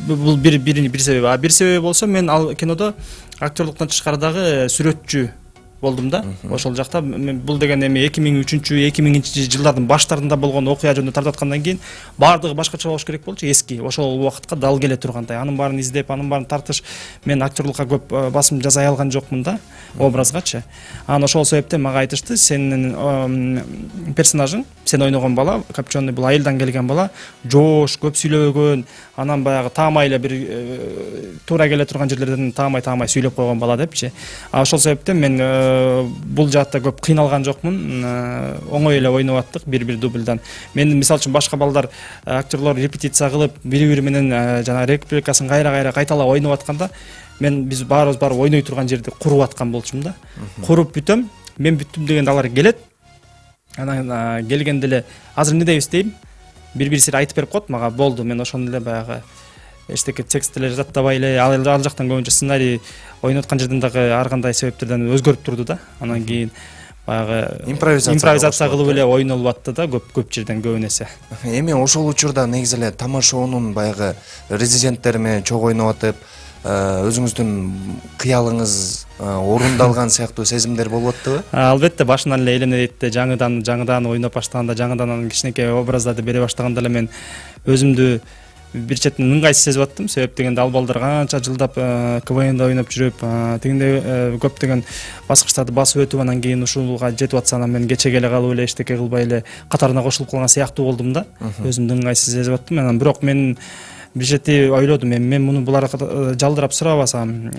Бул бир себеби. Бир себеби болсо, мен ал кинодо актерлуктан тышкарыдагы сүрөтчү болдум да. Ошол жакта бул деген эми 2003-2000 жылдардын баштарында болгон окуя жөнүндө тартып аткандан кийин бардыгы башкача болуш керек болчу, эски. Ошол убакытка дал келе тургандай. Анын баарын издеп, анын баарын тартыш. Мен актерлукка көп басым жасай алган жокмун да, образгачы. Анан ошол себептен мага айтышты, сенин персонажың, сен ойногон бала, Капчонный бул айылдан келген бала, жоош, көп сүйлөбөгөн, анан баягы таамай эле бир туура келе турган жерлерден таамай сүйлөп койгон бала депчи. Ошол себептен мен бул жакта көп кыйналган жокмун. Оңой эле ойноп аттык бир дубльдан. Мен мисалы үчүн башка балдар, актерлор репетиция кылып, бири-бири менен жана репликасын кайра кайталап ойноп атканда, биз баарыбыз барып ойной турган жерди куруп аткан болчумун да. Куруп бүтөм, мен бүттүм дегенде алар келет. Анан келгенде эле азыр эмне дейбиз дейм, бири-бирисине айтып берип коет мага, болду. Мен ошондо эле баягы эчтеке текст эле жаттабай эле, ал жактан көбүнчө сценарий ойноткан жерден дагы ар кандай себептерден өзгөрүп турду да. Анан кийин баягы импровизация кылып эле ойнолуп атты да, көп жерден көбүн эсе. Эми ошол учурда негизи эле тамашоонун баягы резиденттери менен чогуу ойноп атып, өзүңүздүн кыялыңыз орундалган сыяктуу сезимдер болуп аттыбы? Албетте, башынан эле элемнедейт жаңыдан ойноп баштаганда, жаңыдан кичинекей образдарды бере баштаганда эле мен өзүмдү бир четинен ыңгайсыз сезип аттым. Себеп дегенде ал балдар канча жылдап КВНда ойноп жүрүп, тигинде көптөгөн баскычтарды басып өтүп, анан кийин ушулга жетип атса, анан мен кечеге эле калып эле эчтеке кылбай эле катарына кошулуп калган сыяктуу болдум да. Өзүмдү ыңгайсыз сезип аттым. Анан бирок мен бир чети ойлодум, мен муну буларга жалдырап сурабасам,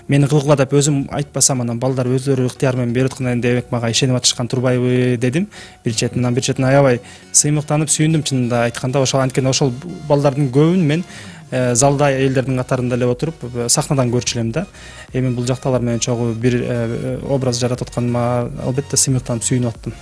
мени кылгыла деп өзүм айтпасам, анан балдар өздөрү ыктыяр менен берип аткан, демек мага ишенип атышкан турбайбы дедим. Бир четинен аябай сыймыктанып сүйүндүм чынында айтканда. Ошол анткени ошол балдардын көбүн мен залда элдердин катарында эле отуруп сахнадан көрчү элем да. Эми бул жакта алар менен чогуу бир образ жаратып атканыма албетте сыймыктанып сүйүнүп аттым.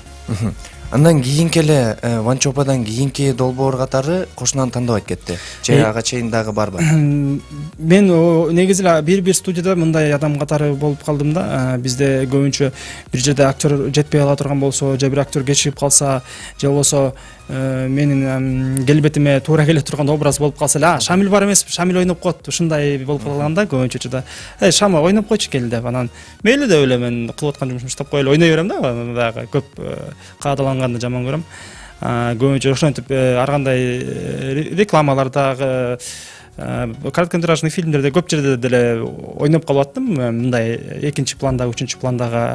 Андан кийинки эле Ванчопадан кийинки долбоор катары кошунан тандабайт кетти. Же ага чейин дагы барбы? Мен негизи эле бир студияда мындай адам катары болуп калдым да. Бизде көбүнчө бир жерде актер жетпей ала турган болсо, же бир актер кечигип калса, же болбосо менин келбетиме туура келе турган образ болуп калса эле, Шамиль бар эмеспи, Шамиль ойноп коет, ушундай болуп калганда көбүнчө да. Шама ойноп койчу кел деп, анан мейли деп эле мен кылып аткан жумушумду иштеп коелу, ойной берем да, дагы көп каадаланганды жаман көрөм. Көбүнчө ошентип ар кандай рекламалардагы, короткометражный фильмдерде көп жерде деле ойноп калып аттым, мындай экинчи пландагы, үчүнчү пландагы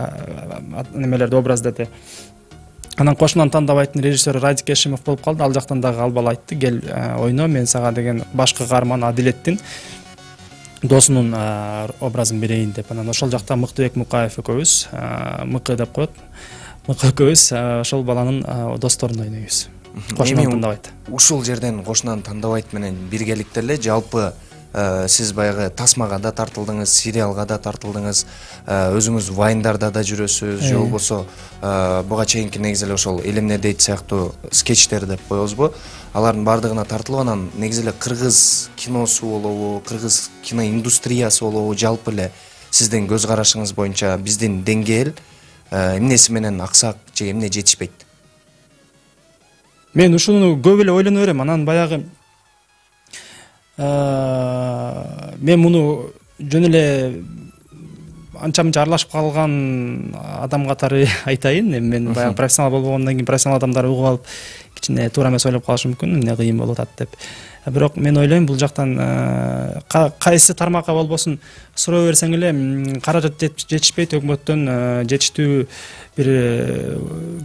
немелерди, образдарды. Анан кошунан тандабайттын режиссеру Радик Эшимов болуп калды. Ал жактан дагы ал бала айтты, кел ойно, мен сага деген башкы каарман Адилеттин досунун образын берейин деп. Анан ошол жакта Мыктыбек Мукаев экөөбүз, Мыкы деп коет, Мыкы экөөбүз ошол баланын досторун ойнойбуз. Кошунан тандабайт. Ушул жерден кошунан тандабайт менен биргеликте эле жалпы сиз баягы тасмага да тартылдыңыз, сериалга да тартылдыңыз, өзүңүз вайндарда да жүрөсүз, же болбосо буга чейинки негизи эле ошол элемне дейт сыяктуу скетчтер деп коебузбу, алардын бардыгына тартылып, анан негизи эле кыргыз киносу болобу, кыргыз кино индустриясы болобу, жалпы эле сиздин көз карашыңыз боюнча биздин деңгээл эмнеси менен аксак же эмне жетишпейт? Мен ушуну көп эле ойлоно берем. Анан баягы мен муну жөн эле анча-мынча аралашып калган адам катары айтайын. Мен баягы профессионал болгондон кийин профессионал адамдар угуп алып кичине туура эмес ойлоп калышы мүмкүн, эмне кыйын болуп атат деп. Бирок мен ойлойм, бул жактан кайсы тармакка болбосун суроо берсең эле каражат жетишпейт, өкмөттөн жетиштүү бир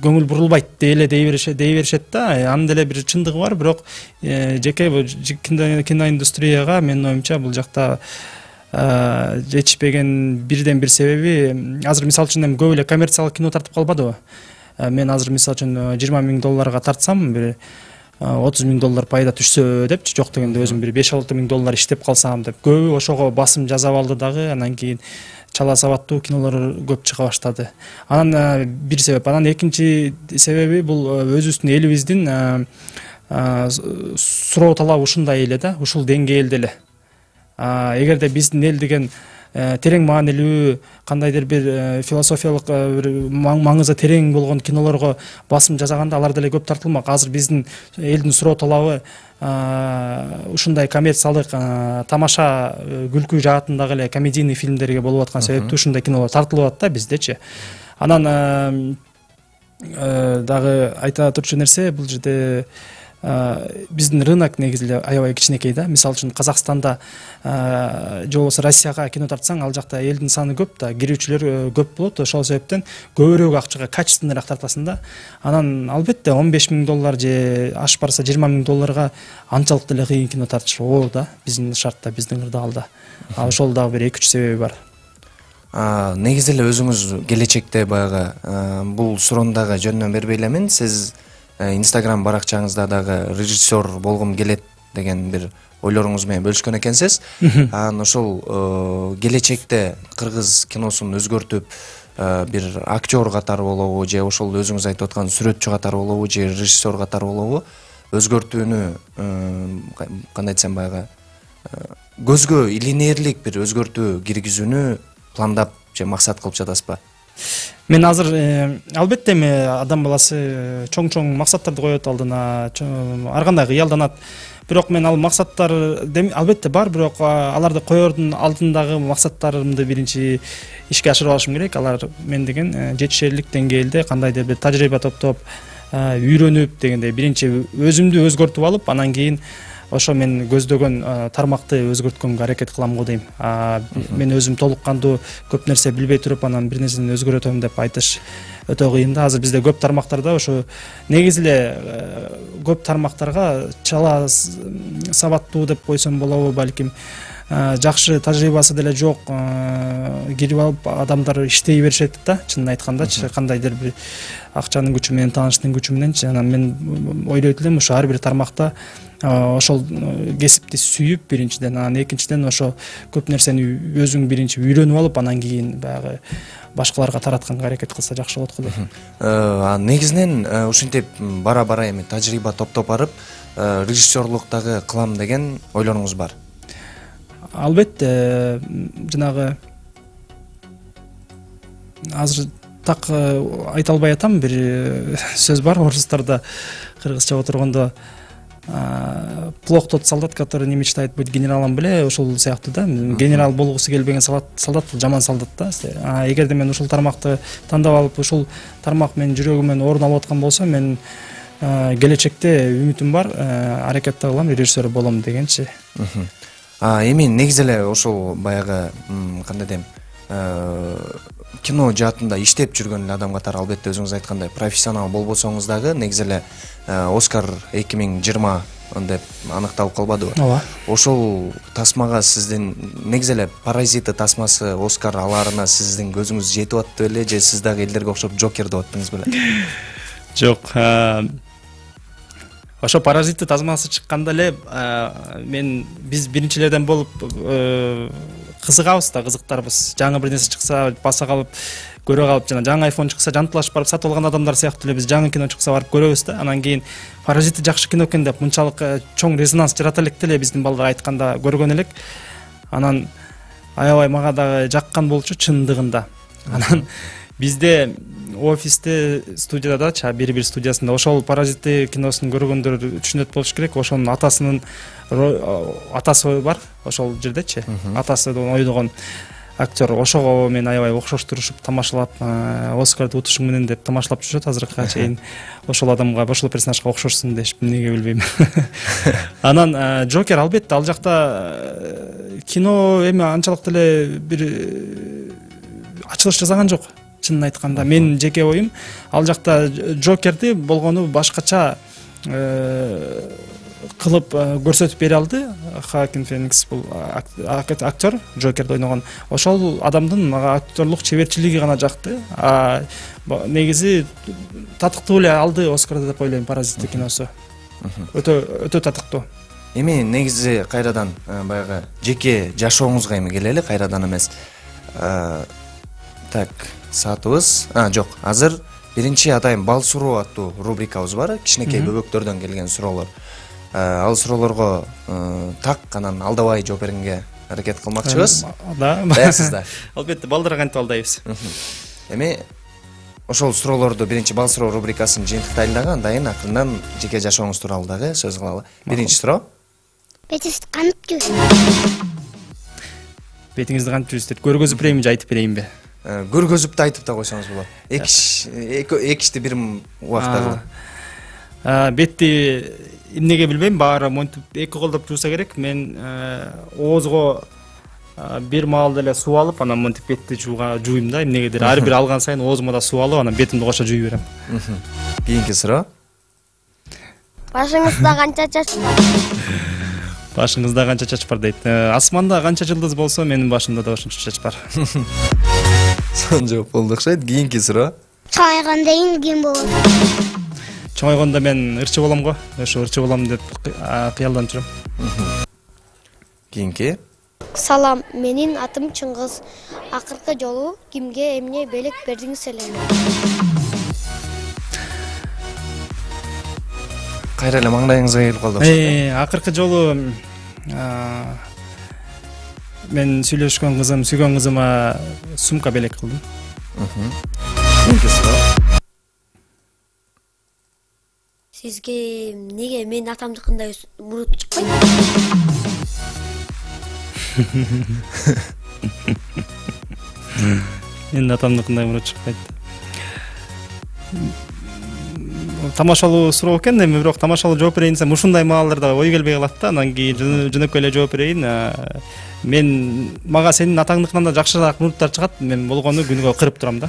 көңүл бурулбайт дей беришет да. Анын деле бир чындыгы бар, бирок жеке кино индустрияга менин оюмча бул жакта жетишпеген бирден бир себеби, азыр мисалы үчүн эми көп эле коммерциялык кино тартып калбадыбы. Мен азыр мисалы үчүн 20 000 долларга тартсам, бир 30 000 доллар пайда түшсө депчи, жок дегенде өзүм бир 5-6 000 доллар иштеп калсам деп. Көбү ошого басым жасап алды дагы, анан кийин чала сабаттуу кинолор көп чыга баштады. Анан бир себеп, анан экинчи себеби бул өзүбүздүн элибиздин суроо талабы ушундай эле да, ушул деңгээлде эле. Эгерде биздин эл деген терең маанилүү, кандайдыр бир философиялык маңызы терең болгон кинолорго басым жасаганда алар деле көп тартылмак. Азыр биздин элдин суроо талабы ушундай коммерциялык тамаша күлкү жаатындагы эле комедийный фильмдерге болуп аткан себептүү ушундай кинолор тартылып атат да биздечи. Анан дагы айта турчу нерсе, бул жерде биздин рынок негизи эле аябай кичинекей да. Мисалы үчүн Казакстанда же болбосо Россияга кино тартсаң, ал жакта элдин саны көп да, кирүүчүлөр көп болот. Ошол себептен көбүрөөк акчага качественныйраак тартасың да. Анан албетте 15 000 доллар же ашып барса 20 000 долларга анчалык деле кыйын кино тартыш оор да, биздин шартта, биздин кырдаалда. Ошол дагы бир 2-3 себеби бар. Негизи эле өзүңүз келечекте баягы бул суроону дагы жөндөн бербей элемин. Сиз Инстаграм баракчаңызда дагы режиссер болгум келет деген бир ойлоруңуз менен бөлүшкөн экенсиз. Анан ошол келечекте кыргыз киносун өзгөртүп бир актер катары болобу, же ошол өзүңүз айтып аткан сүрөтчү катары болобу, же режиссер катары болобу өзгөртүүнү кандай десем баягы көзгө илинээрлик бир өзгөртүү киргизүүнү пландап же максат кылып жатасызбы? Мен азыр албетте эми адам баласы чоң максаттарды коет алдына, ар кандай кыялданат. Бирок мен ал максаттар албетте бар, бирок аларды коердун алдындагы максаттарымды биринчи ишке ашырып алышым керек. Алар мен деген жетишерлик деңгээлде кандайдыр бир тажрыйба топтоп, үйрөнүп дегендей биринчи өзүмдү өзгөртүп алып, анан кийин ошо мен көздөгөн тармакты өзгөрткөнгө аракет кылам го дейм. Мен өзүм толук кандуу көп нерсе билбей туруп, анан бир нерсени өзгөртөм деп айтыш өтө кыйын да. Азыр бизде көп тармактарда ошо негизи эле көп тармактарга чала сабаттуу деп койсом болобу, балким жакшы тажрыйбасы деле жок кирип алып адамдар иштей беришет да, чынын айткандачы, кандайдыр бир акчанын күчү менен, тааныштын күчү мененчи. Анан мен ойлойт элем ошо ар бир тармакта ошол кесипти сүйүп биринчиден, анан экинчиден ошо көп нерсени өзүң биринчи үйрөнүп алып, анан кийин баягы башкаларга таратканга аракет кылса жакшы болот го дейм. Негизинен ушинтип бара-бара эми тажрыйба топтоп барып, режиссерлуктагы кылам деген ойлоруңуз бар? Албетте, жанагы азыр так айта албай атам, бир сөз бар орустарда, кыргызча отургондо плохо тот солдат, который не мечтает быть генералом беле, ошол сыяктуу да. Генерал болгусу келбеген солдат жаман солдат да. Эгерде мен ушул тармакты тандап алып, ушул тармак менин жүрөгүмөн орун алып аткан болсо, мен келечекте үмүтүм бар, аракетте кылам, режиссер болом дегенчи. Эми негизи эле ошол баягы кандай дейм, кино жаатында иштеп жүргөн эле адам катары, албетте өзүңүз айткандай профессионал болбосоңуз дагы негизи эле Оскар 2020 деп аныкталып калбадыбы? Ооба. Ошол тасмага сиздин негизи эле Паразиты тасмасы Оскар алаарына сиздин көзүңүз жетип атты беле, же сиз дагы элдерге окшоп Джокер деп аттыңыз беле? Жок. Ошо Паразиты тасмасы чыкканда эле биз биринчилерден болуп кызыгабыз да, кызыктарбыз. Жаңы бир нерсе чыкса баса калып, көрө калып, жана жаңы iPhone чыкса жантылашып барып сатып алган адамдар сыяктуу эле биз жаңы кино чыкса барып көрөбүз да. Анан кийин Паразиты жакшы кино экен деп мынчалык чоң резонанс жарата элек деле биздин балдар айтканда көргөн элек. Анан аябай мага дагы жаккан болчу чындыгында. Анан бизде офисте, студияда да, бир студиясында ошол Паразиты киносун көргөндөр түшүнөт болуш керек. Ошонун атасы бар, ошол жердечи. Атасы ойногон актер, ошого мен аябай окшоштурушуп, тамашалап, Оскарды утушуң менен деп тамашалап жүрөт азыркыга чейин. Ошол адамга, ошол персонажга окшошсуң дешип, эмнеге билбейм. Анан Джокер, албетте, ал жакта кино эми анчалык деле бир ачылыш жасаган жок. Чынын айтканда, мен жеке оюм, ал жакта Джокерди болгону башкача кылып көрсөтүп бере алды. Хоакин Феникс бул актер, Джокерди ойногон. Ошол адамдын актерлук чеберчилиги гана жакты. Негизи татыктуу эле алды Оскарды деп ойлойм Паразиты киносу. Өтө татыктуу. Эми негизи кайрадан баягы жеке жашооңузга эми келели, кайрадан эмес. Так, саатыбыз. Жок, азыр биринчи атайын бал суроо аттуу рубрикабыз бар. Кичинекей бөбөктөрдөн келген суроолор. Ал суроолорго так анан алдабай жооп бергенге аракет кылмакчыбыз. Даярсыздар? Албетте, балдарга кантип алдайбыз. Эми ошол суроолорду биринчи бал суроо рубрикасын жыйынтыктайлы дагы, андан акырындан жеке жашооңуз тууралуу дагы сөз кылалы. Биринчи суроо. Бетиңизди кантип жүрөсүз? Бетиңизди кантип жүрөсүз? Көргөзүп берейинби же айтып берейинби? Көргөзүп да айтып да койсоңуз болот. Экишти бир убакта кылып. Бетти эмнеге билбейм, баары монтип эки колдоп жууса керек. Мен оозго бир маалда эле суу алып, анан монтип бетти жууйм да. Эмнегедир ар бир алган сайын оозума да суу алып, анан бетимди кошо жууй берем. Кийинки суроо. Башыңызда канча чач бар? Башыңызда канча чач бар дейт. Асманда канча жылдыз болсо, менин башымда да ошончо чач бар. Сон жооп болду окшойт. Кийинки суроо. Чоңойгондон кийин ким болот? Чоңойгондо мен ырчы болом го. Ошо ырчы болом деп кыялданып жүрөм. Кийинки. Салам, менин атым Чыңгыз. Акыркы жолу кимге эмне белек бердиңиз эле? Кайра эле маңдайыңызга келип калды. Акыркы жолу мен сүйлөшкөн кызым, сүйгөн кызыма сумка белек кылдым. Кийинки суроо. Сизге эмнеге менин атамдыкындай мурут чыкпайт? Менин атамдыкындай мурут чыкпайт. Тамашалуу суроо экен, эми бирок тамашалуу жооп берейин десем, ушундай маалдарда ой келбей калат да. Анан кийин жөнөкөй эле жооп берейин. Мага сенин атаңдыкынан да жакшыраак муруттар чыгат. Мен болгону күнүгө кырып турам да.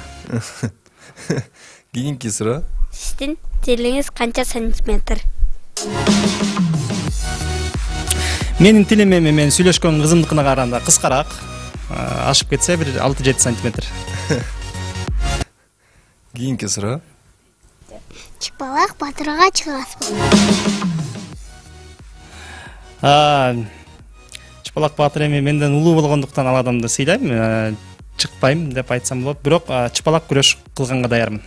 Кийинки суроо. Сиздин тилиңиз канча сантиметр? Менин тилим эми мен сүйлөшкөн кызымдыкына караганда кыскараак. ашып кетсе бир 6-7 сантиметр. Кийинки суроо. Чыпалак батырга чыгасызбы? Чыпалак баатыр эми менден улуу болгондуктан ал адамды сыйлайм, чыкпайм деп айтсам болот. Бирок чыпалак күрөш кылганга даярмын.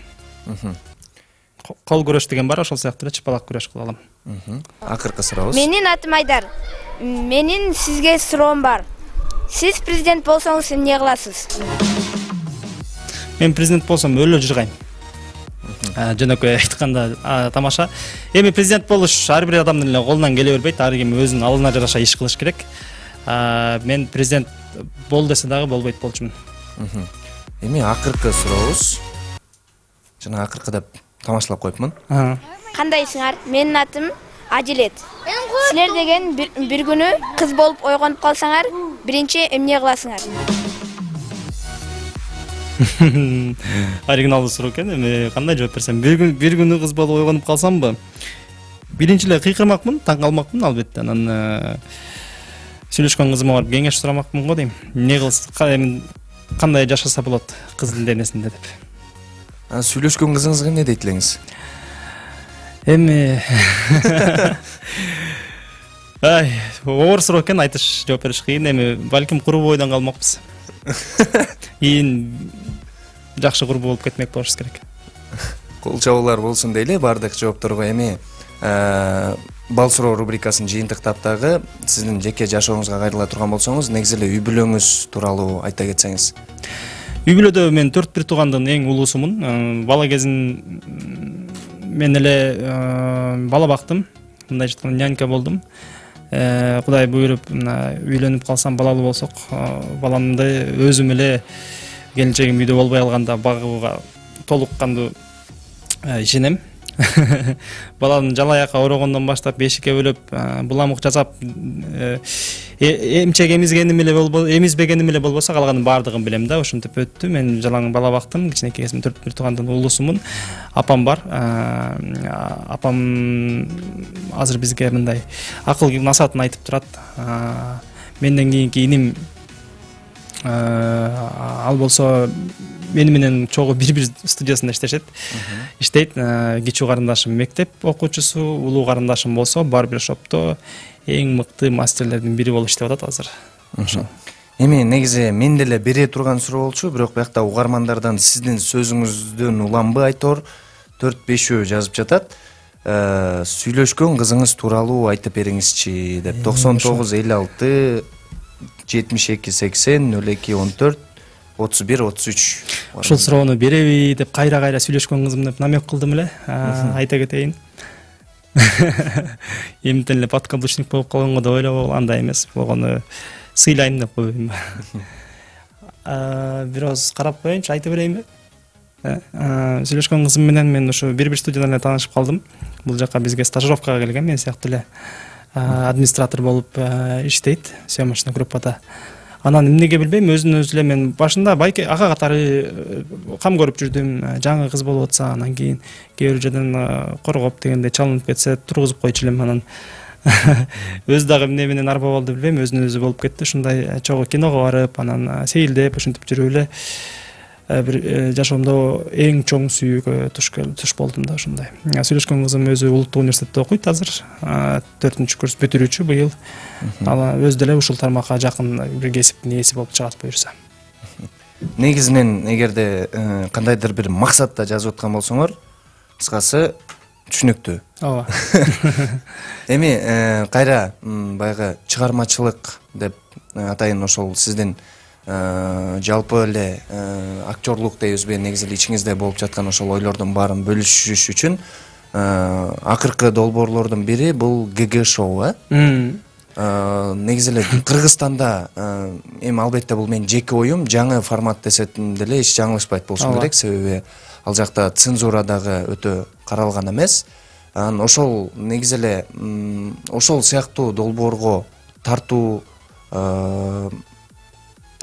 Кол күрөш деген бар, ошол сыяктуу эле чыпалак күрөш кыла алам. Акыркы сурообуз. Менин атым Айдар. Менин сизге суроом бар. Сиз президент болсоңуз эмне кыласыз? Мен президент болсом өлө жыргайм. Жөнөкөй айтканда тамаша. Эми президент болуш ар бир адамдын эле колунан келе бербейт, ар ким өзүнүн алына жараша иш кылыш керек. Мен президент бол десе дагы болбойт болчумун. Эми акыркы сурообуз. Жана акыркы деп тамашалап коюпмун. Кандайсыңар? Менин атым Адилет. Силер деген бир күнү кыз болуп ойгонуп калсаңар, биринчи эмне кыласыңар? Оригиналдуу суроо экен. Эми кандай жооп берсем? Бир күнү кыз болуп ойгонуп калсамбы? Биринчи эле кыйкырмакмын, таң калмакмын албетте. Анан сүйлөшкөн кызыма барып кеңеш сурамакмын го дейм. Эмне кылсам, кандай жашаса болот кыздын денесинде деп. Сүйлөшкөн кызыңызга эмне дейт элеңиз? Эми оор суроо экен, айтыш жооп бериш кыйын. Эми балким курбу бойдон калмакпыз. Жакшы курбу болуп кетмек болушубуз керек. Кол чабуулар болсун дейли баардык жоопторго. Эми бал суроо рубрикасын жыйынтыктап дагы сиздин жеке жашооңузга кайрыла турган болсоңуз, негизи эле үй бүлөңүз тууралуу айта кетсеңиз. Үй бүлөдө мен 4 бир туугандын эң улуусумун. Бала кезин мен эле бала бактым. Мындай айтканда нянька болдум. Кудай буйруп үйлөнүп калсам, балалуу болсок, баламды өзүм эле келечегим үйдө болбой алганда багууга толук кандуу ишенем. Баланын жалаякка орогондон баштап бешикке бөлөп, буламык жасап, эмчек эмизбегеним эле болбосо калганын баардыгын билем да. Ошентип өттү. Мен жалаң бала бактым. Кичинекей кезимде 4 бир туугандын улуусумун. Апам бар. Апам азыр бизге мындай акыл насаатын айтып турат. Менден кийинки иним ал болсо мени менен чогуу бир студиясында иштейт. Кичүү карындашым мектеп окуучусу, улуу карындашым болсо барбершопто эң мыкты мастерлердин бири болуп иштеп атат азыр. Эми негизи мен деле бере турган суроо болчу, бирок биякта угармандардан сиздин сөзүңүздөн уламбы айтор 4-5 жазып жатат. Сүйлөшкөн кызыңыз тууралуу айтып бериңизчи деп 99 56 72 80 02 14 31 33. Ушул суроону береби деп кайра сүйлөшкөн кызым деп намек кылдым эле. Айта кетейин. Эмтен эле подкаблучник болуп калганго да ойлоп, андай эмес. Болгону сыйлайм деп койбойм. Бир оз карап коеюнчу, айта берейинби? Сүйлөшкөн кызым менен мен ушу бир студиядан эле таанышып калдым. Бул жака бизге стажировкага келген, мен сыяктуу эле администратор болуп иштейт съемочный группада. Анан эмнеге билбейм, өзүн өзү эле мен башында байке ага катары кам көрүп жүрдүм. Жаңы кыз болуп атса, анан кийин кээ бир жерден коргоп дегенде чалынып кетсе тургузуп койчу элем. Анан өзү дагы эмне менен арба болду билбейм, өзүнөн өзү болуп кетти. Ушундай чогуу киного барып, анан сейилдеп, ошентип жүрүп эле бир жашоомдо эң чоң сүйүүгө туш болдум да ушундай. Сүйлөшкөн кызым өзү улуттук университетте окуйт азыр. 4-курс бүтүрүүчү быйыл. Ал өзү деле ушул тармакка жакын бир кесиптин ээси болуп чыгат буюрса. Негизинен эгерде кандайдыр бир максатта жазып аткан болсоңор, кыскасы түшүнүктүү. Ооба. Эми кайра баягы чыгармачылык деп атайын, ошол сиздин жалпы эле актерлук дейбизби, негизи ичиңизде болуп жаткан ошол ойлордун баарын бөлүшүш үчүн акыркы долбоорлордун бири бул ГГ шоу, негизи эле Кыргызстанда эми албетте бул менин жеке оюм, жаңы формат десем деле эч жаңылышпайт болушум керек, себеби ал жакта цензура дагы өтө каралган эмес. Ошол негизи эле ошол сыяктуу долбоорго тартуу,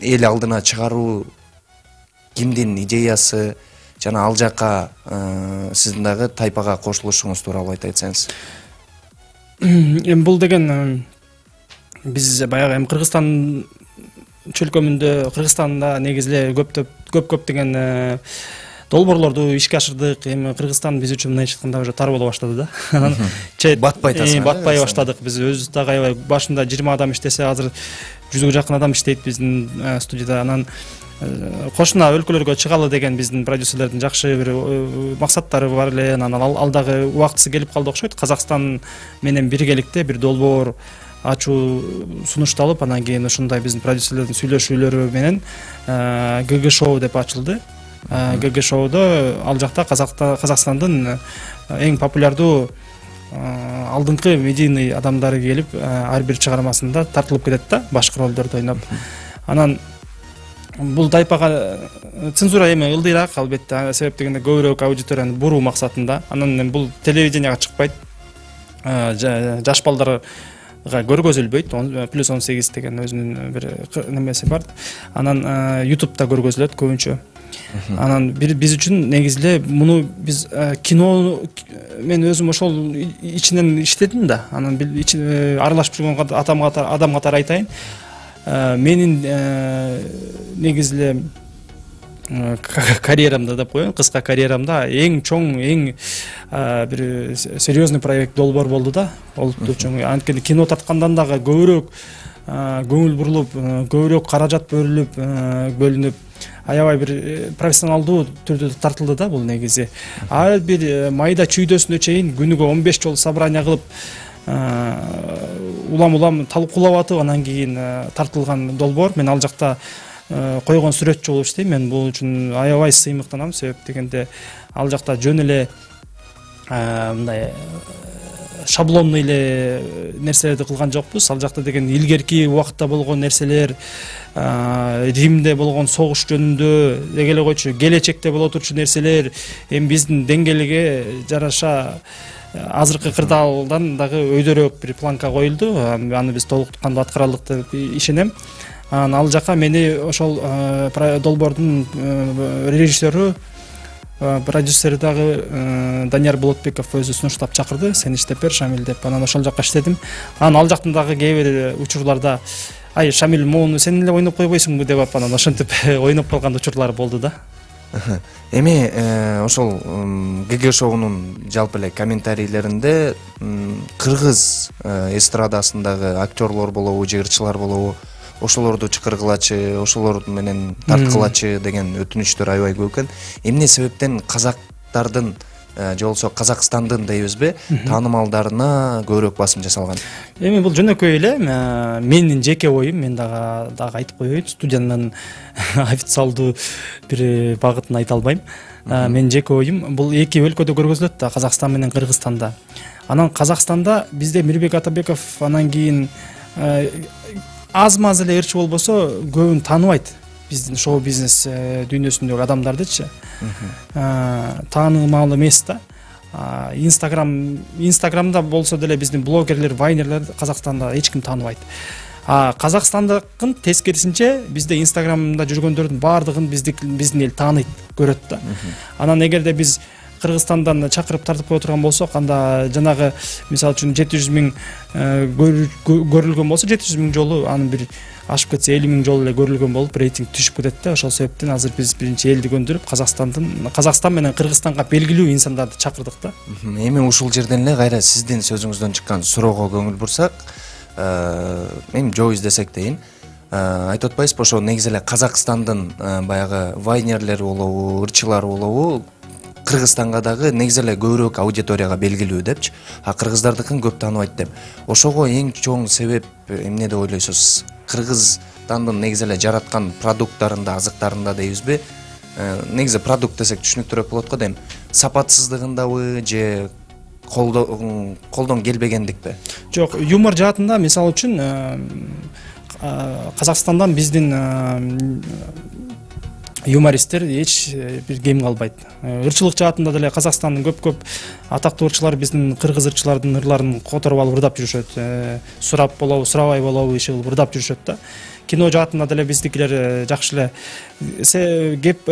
эл алдына чыгаруу кимдин идеясы жана ал жака сиздин дагы тайпага кошулушуңуз тууралуу айта кетсеңиз. Бул деген биз баягы Кыргызстан чөлкөмүндө Кыргызстанда негизиле көптөгөн долбоорлорду ишке ашырдык. Эми Кыргызстан биз үчүн мындай айтканда уже тар боло баштады да. Анан батпай баштадык. Биз өзүбүз дагы аябай башында 20 адам иштесе, азыр 100га жакын адам иштейт биздин студияда. Анан кошуна өлкөлөргө чыгалы деген биздин продюсерлердин жакшы бир максаттары бар эле. Анан ал дагы убактысы келип калды окшойт. Казакстан менен биргеликте бир долбоор ачуу сунушталып, анан кийин ушундай биздин продюсерлердин сүйлөшүүлөрү менен ГГ шоу деп ачылды. ГГ шоудо ал жакта Казакстандын эң популярдуу алдыңкы медийный адамдары келип, ар бир чыгармасында тартылып кетет да, башкы ролдорду ойноп. Анан бул тайпага цензура эми ылдыйраак, албетте, себеп дегенде көбүрөөк аудиторияны буруу максатында. Анан бул телевиденияга чыкпайт, жаш балдарга көргөзүлбөйт. Плюс 18 деген өзүнүн бир немеси бар. Анан YouTube'да көргөзүлөт көбүнчө. Анан биз үчүн негизиле муну биз кино мен өзүм ошол ичинен иштедим да. Анан аралашып жүргөн адам катары айтайын. Менин негизиле карьерамда деп коеюн, кыска карьерамда эң чоң, эң бир серьезный проект долбоор болду да. Олуптуу чоң. Анткени кино тарткандан дагы көбүрөөк көңүл бурулуп, көбүрөөк каражат бөлүнүп, аябай бир профессионалдуу түрдө тартылды да бул негизи. Ар бир майда чүйдөсүнө чейин күнүгө 15 жолу собрание кылып, улам талкуулап атып, анан кийин тартылган долбоор. Мен ал жакта койгон сүрөтчү болуп иштейм. Мен бул үчүн аябай сыймыктанам, себеп дегенде ал жакта жөн эле мындай шаблонный эле нерселерди кылган жокпуз. Ал жакта деген илгерки убакытта болгон нерселер, Римде болгон согуш жөнүндө деге эле койчу, келечекте боло турчу нерселер, эми биздин деңгээлиге жараша азыркы кырдаалдан дагы өйдөрөөк бир планка коюлду. Аны биз толуктуканда аткаралык деп ишенем. Ал жака мени ошол долбоордун режиссеру, продюсери дагы Данияр Болотбеков өзү сунуштап чакырды. Сен иштеп бер, Шамиль деп. Анан ошол жака иштедим. Анан ал жактан дагы кээ бир учурларда ай Шамиль, моуну сен эле ойноп койбойсуңбу деп анан ошентип ойноп калган учурлар болду да. Эми ошол ГГ шоунун жалпы эле комментарийлеринде кыргыз эстрадасындагы актерлор болобу, жыгырчылар болобу, ошолорду чакыргылачы, ошолор менен тарткылачы деген өтүнүчтөр аябай көп экен. Эмне себептен казактардын же болбосо Казакстандын дейбизби, таанымалдарына көбүрөөк басым жасалган? Эми бул жөнөкөй эле менин жеке оюм. Мен дагы айтып коеюн, студиянын официалдуу бир багытын айта албайм. Мен жеке оюм, бул эки өлкөдө көргөзүлөт да, Казакстан менен Кыргызстанда. Анан Казакстанда бизде Мирбек Атабеков анан кийин аз-маз эле ырчы болбосо көбүн тааныбайт. Биздин шоу бизнес дүйнөсүндөгү адамдардычы таанымал эмес да. Инстаграмда болсо деле биздин блогерлер, вайнерлер Казакстанда эч ким тааныбайт. Казакстандыкын тескерисинче бизде Инстаграмда жүргөндөрдүн баардыгын биздин эл тааныйт, көрөт да. Анан эгерде биз Кыргызстандан чакырып тартып кое турган болсок, анда жанагы мисалы үчүн 700 000 көрүлгөн болсо, 700 000 жолу анын бир ашып кетсе 50 000 жолу эле көрүлгөн болуп рейтинг түшүп кетет да. Ошол себептен азыр биз биринчи элди көндүрүп Казакстан менен Кыргызстанга белгилүү инсандарды чакырдык да. Эми ушул жерден эле кайра сиздин сөзүңүздөн чыккан суроого көңүл бурсак, эми жол издесек дейин, айтып атпайсызбы, ошо негизи эле Казакстандын баягы вайнерлери болобу, ырчылары болобу, Кыргызстанга дагы негизи эле көбүрөөк аудиторияга белгилүү депчи, а кыргыздардыкын көп тааныбайт деп. Ошого эң чоң себеп эмне деп ойлойсуз? Кыргызстандын негизи эле жараткан продукттарында, азыктарында дейбизби? Негизи продукт десек түшүнүктүүрөөк болот го дейм. Сапатсыздыгындабы же колдон келбегендикпи? Жок, юмор жаатында мисалы үчүн Казакстандан биздин юмористтер эч бир кем калбайт. Ырчылык жаатында деле Казакстандын көп атактуу ырчылар биздин кыргыз ырчылардын ырларын которуп алып ырдап жүрүшөт. Сурап болобу, сурабай болобу иши кылып ырдап жүрүшөт да. Кино жаатында деле биздикилер жакшы эле кеп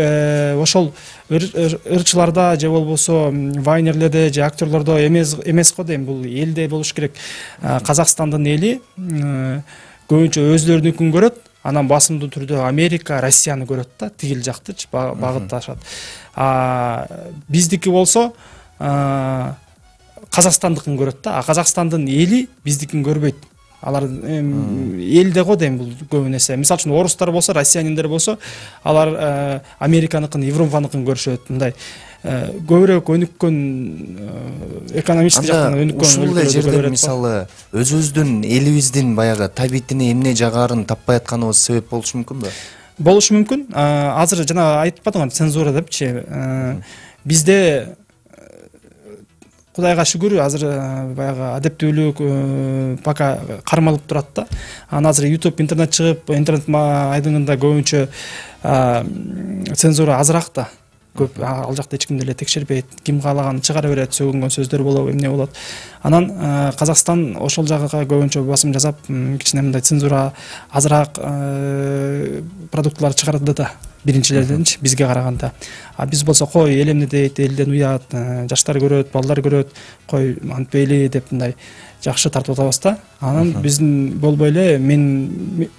ошол ырчыларда же болбосо вайнерлерде же актерлордо эмес го дейм. Бул элде болуш керек. Казакстандын эли көбүнчө өзлөрүнүкүн көрөт. анан басымдуу түрдө Америка, Россияны көрөт да, тигил жактычы багытташат. Биздики болсо Казакстандыкын көрөт да, Казакстандын эли биздикин көрбөйт. Алар элде го дейм бул көбүнесе. Мисалы үчүн орустар болсо, россияниндер болсо, алар Американыкын, Европаныкын көрүшөт. Мындай көбүрөөк өнүккөн экономический жактан өнүккөн. Ушул эле жерде мисалы өзүбүздүн элибиздин баягы табитине эмне жагарын таппай атканыбыз себеп болушу мүмкүнбү? Болушу мүмкүн. Азыр жана айтпадыңар цензура депчи. Бизде Кудайга шүгүр, азыр баягы адептүүлүк пока кармалып турат да. Анан азыр YouTube, интернет чыгып, интернет айдыңында көбүнчө цензура азыраак да. Көп ал жакта эч ким деле текшербейт, ким каалаган чыгара берет, сөгүнгөн сөздөр болобу, эмне болот. Анан Казакстан ошол жагга көбүнчө басым жасап, кичине мындай цензура азыраак продуктлар чыгарды да. Биринчилерденчи бизге караганда. Биз болсо кой эл эмне дейт, элден уят, жаштар көрөт, балдар көрөт, кой антпейли деп мындай жакшы тартып атабыз да. Анан биздин болбой эле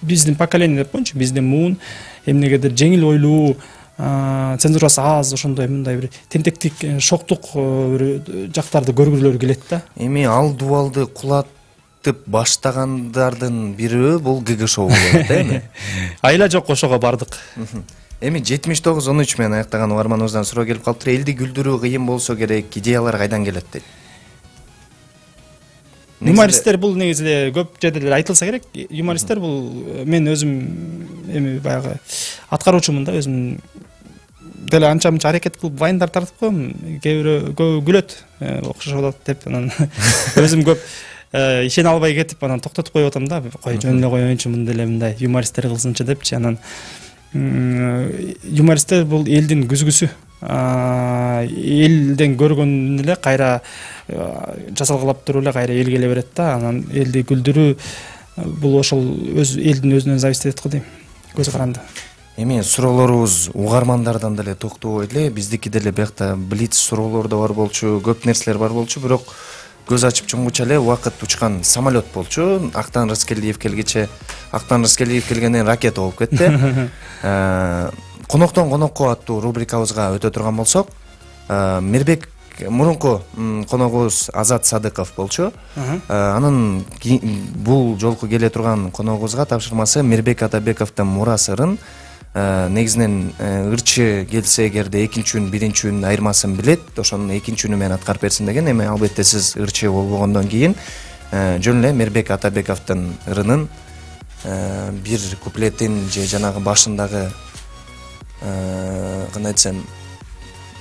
биздин поколение деп коеюнчу, биздин муун эмнегедир жеңил ойлуу, цензурасы аз, ошондой мындай бир тентектик, шоктук жактарды көргүлөрү келет да. Эми ал дубалды кулатып баштагандардын бири бул ГГ шоу болот, эми. Айла жок, ошого бардык. Эми 79-13 менен аяктаган угарманыбыздан суроо келип калыптыр. Элди күлдүрүү кыйын болсо керек, идеялар кайдан келет дейт. Юмористтер бул негизи көп жерде айтылса керек. Юмористтер бул мен өзүм эми баягы аткаруучумун да, өзүм деле анча-мынча аракет кылып вайндар тартып коем. Кээ бирөө күлөт, окшош болот деп, анан өзүм көп ишене албай кетип, анан токтотуп коюп атам да. Кой жөн эле коеюнчу, мындай эле мындай юмористтер кылсынчы депчи. Анан юмористтер бул элдин күзгүсү. Элден көргөн эле кайра жасалгалап туруп эле кайра элге эле берет да. Анан элди күлдүрүү бул ошол өз элдин өзүнөн зависит этет го дейм. Көз каранды. Эми суроолорубуз угармандардан деле токтобой эле, биздики деле биякта блиц суроолор да бар болчу, көп нерселер бар болчу, бирок көз ачып чумгуча эле убакыт учкан самолет болчу. Актан Рыскелдиев келгече, Актан Рыскелдиев келгенден ракета болуп кетти. Коноктон конокко аттуу рубрикабызга өтө турган болсок, Мирбек мурунку коногубуз Азат Садыков болчу. Анын бул жолку келе турган коногубузга тапшырмасы Мирбек Атабековдун мура сырын, негизинен ырчы келсе эгерде экинчи үн, биринчи үн айырмасын билет, ошонун экинчи үнү менен аткарып берсин деген. Эми албетте сиз ырчы болбогондон кийин жөн эле Мирбек Атабековдун ырынын бир куплетин же жанагы башындагы кандай десем,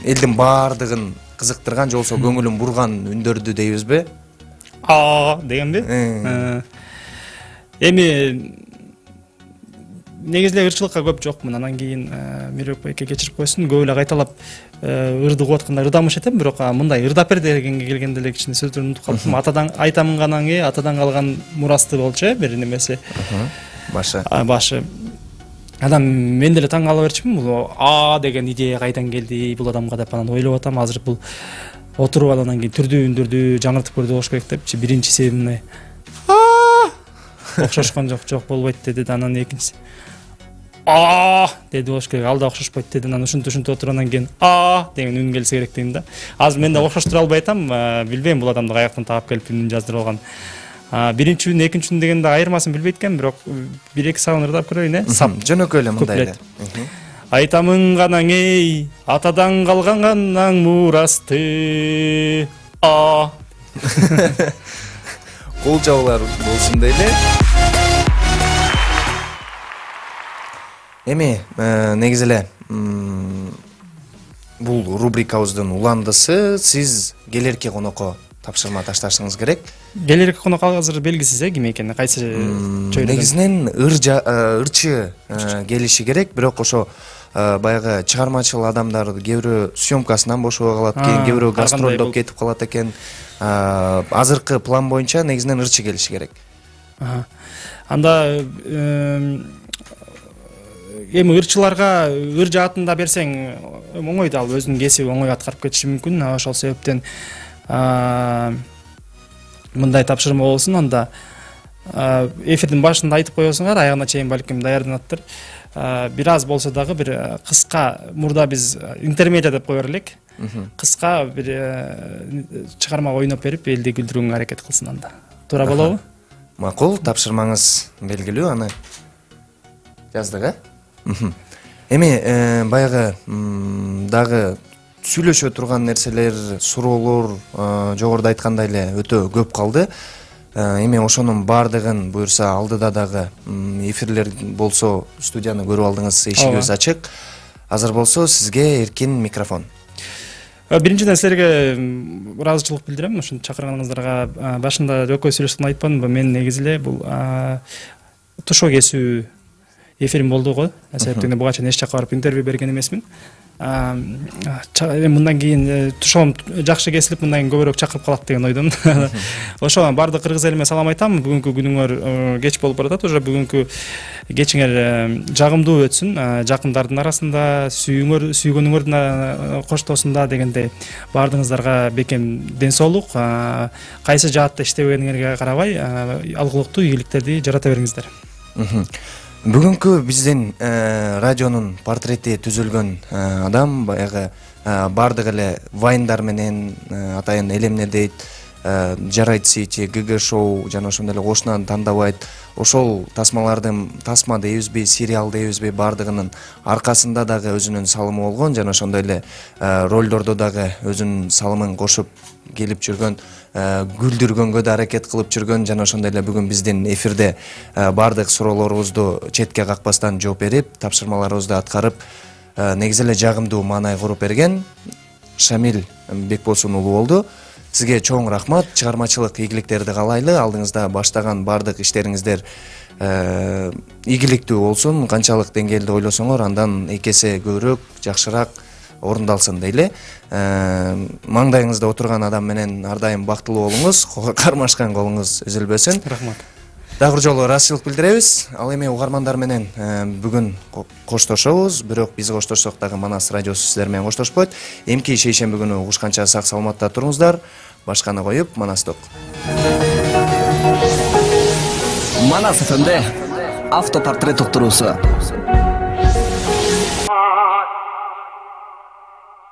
элдин баардыгын кызыктырган, же болбосо көңүлүн бурган үндөрдү дейбизби? Дегенби? Эми негизде ырчылыкка көп жокмун. Анан кийин Мирбек байке кечирип койсун, көп эле кайталап ырды кылып атканда ырдамыш этем, бирок мындай ырдап бер дегенге келгенде эле кичине сөздөрдү унутуп калдым. Атадан айтамын канаңы, атадан калган мурасты болчу, бир немеси. Башы. Адам мен деле таң кала берчүмүн, бул деген идея кайдан келди бул адамга деп анан ойлоп атам. Азыр бул отуруп анан кийин түрдүү үндөрдү жаңыртып көрдү болуш керек депчи. Биринчи себебине окшошкон жок болбойт деди, анан экинчиси деди болуш керек, ал да окшошпойт деди. Анан ушинтип отуруп анан кийин деген үн келсе керек дейм да. Азыр мен да окшоштура албай атам, билбейм бул адамды каяктан таап келип үн жаздырып алган. Биринчи үн, экинчи үн дегенде айырмасын билбейт экен, бирок бир-эки сагын ырдап көрөйүн, Сап. Жөнөкөй эле мындай эле. Айтамын канаң эй, атадан калган канаң мурасты. Кол жабуулар болсун дейле. Эми негизи эле бул рубрикабыздын уландысы, сиз келерки конокко тапшырма ташташыңыз керек. Келерки конок азыр белгисиз, ким экени, кайсы чөйрөдөн. Негизинен ырчы келиши керек, бирок ошо баягы чыгармачыл адамдар кээ бирөө съемкасынан бошобой калат экен, кээ бирөө гастролдоп кетип калат экен. Азыркы план боюнча негизинен ырчы келиши керек. Анда эми ырчыларга ыр жаатында берсең оңой да, ал өзүнүн кесиби оңой аткарып кетиши мүмкүн. Ошол себептен мындай тапшырма болсун. Анда эфирдин башында айтып коесуңар, аягына чейин балким даярданаттыр. Бир аз болсо дагы бир кыска, мурда биз интермедиа деп кое берлек. Кыска бир чыгарма ойноп берип, элди күлдүрүүгө аракет кылсын анда. Туура болобу? Макул, тапшырмаңыз белгилүү, аны жаздык, Эми баягы дагы сүйлөшө турган нерселер, суроолор жогоруда айткандай эле өтө көп калды. Эми ошонун бардыгын буюрса алдыда дагы эфирлер болсо студияны көрүп алдыңыз, эшигибиз ачык. Азыр болсо сизге эркин микрофон. Биринчиден силерге ыраазычылык билдирем. Ушунтип чакырганыңыздарга башында экөө сүйлөшкөндө айтпадымбы, мен негизи эле бул тушоо кесүү эфирим болду го. Себептен буга чейин эч жакка барып интервью берген эмесмин. Мындан кийин тушоом жакшы кесилип, мындан кийин көбүрөөк чакырып калат деген ойдомун. Ошого бардык кыргыз элиме салам айтам. Бүгүнкү күнүңөр кеч болуп баратат. Уже бүгүнкү кечиңер жагымдуу өтсүн. Жакындардын арасында, сүйгөнүңөрдүн коштоосунда дегендей бардыгыңыздарга бекем ден соолук, кайсы жаатта иштебегениңерге карабай, алгылыктуу ийгиликтерди жарата бериңиздер. Бүгүнкү биздин радионун портрети түзүлгөн адам баягы бардык эле вайндар менен атайын элемне дейт, жарайт сити, ГГ шоу жана ошондой эле кошунан тандабайт. Ошол тасма дейбизби, сериал дейбизби, бардыгынын аркасында дагы өзүнүн салымы болгон жана ошондой эле ролдордо дагы өзүнүн салымын кошуп келип жүргөн, күлдүргөнгө да аракет кылып жүргөн жана ошондой эле бүгүн биздин эфирде бардык суроолорубузду четке какпастан жооп берип, тапшырмаларыбызды аткарып, негизи эле жагымдуу маанай куруп берген ШАМИЛЬ БЕКБОСУН уулу болду. Сизге чоң рахмат, чыгармачылык ийгиликтерди каалайлы. Алдыңызда баштаган бардык иштериңиздер ийгиликтүү болсун. Канчалык деңгээлде ойлосоңор, андан эки эсе көбүрөөк, жакшыраак орундалсын дейли. Маңдайыңызда отурган адам менен ар дайым бактылуу болуңуз, кармашкан колуңуз үзүлбөсүн. Рахмат. Дагы бир жолу ыраазычылык билдиребиз. Ал эми угармандар менен бүгүн коштошобуз. Бирок биз коштошсок дагы Манас радиосу сиздер менен коштошпойт. Эмки шейшемби күнү угушканча сак саламатта туруңуздар. Башканы коюп, Манастык. Манас ФМде автопортрет уктуруусу.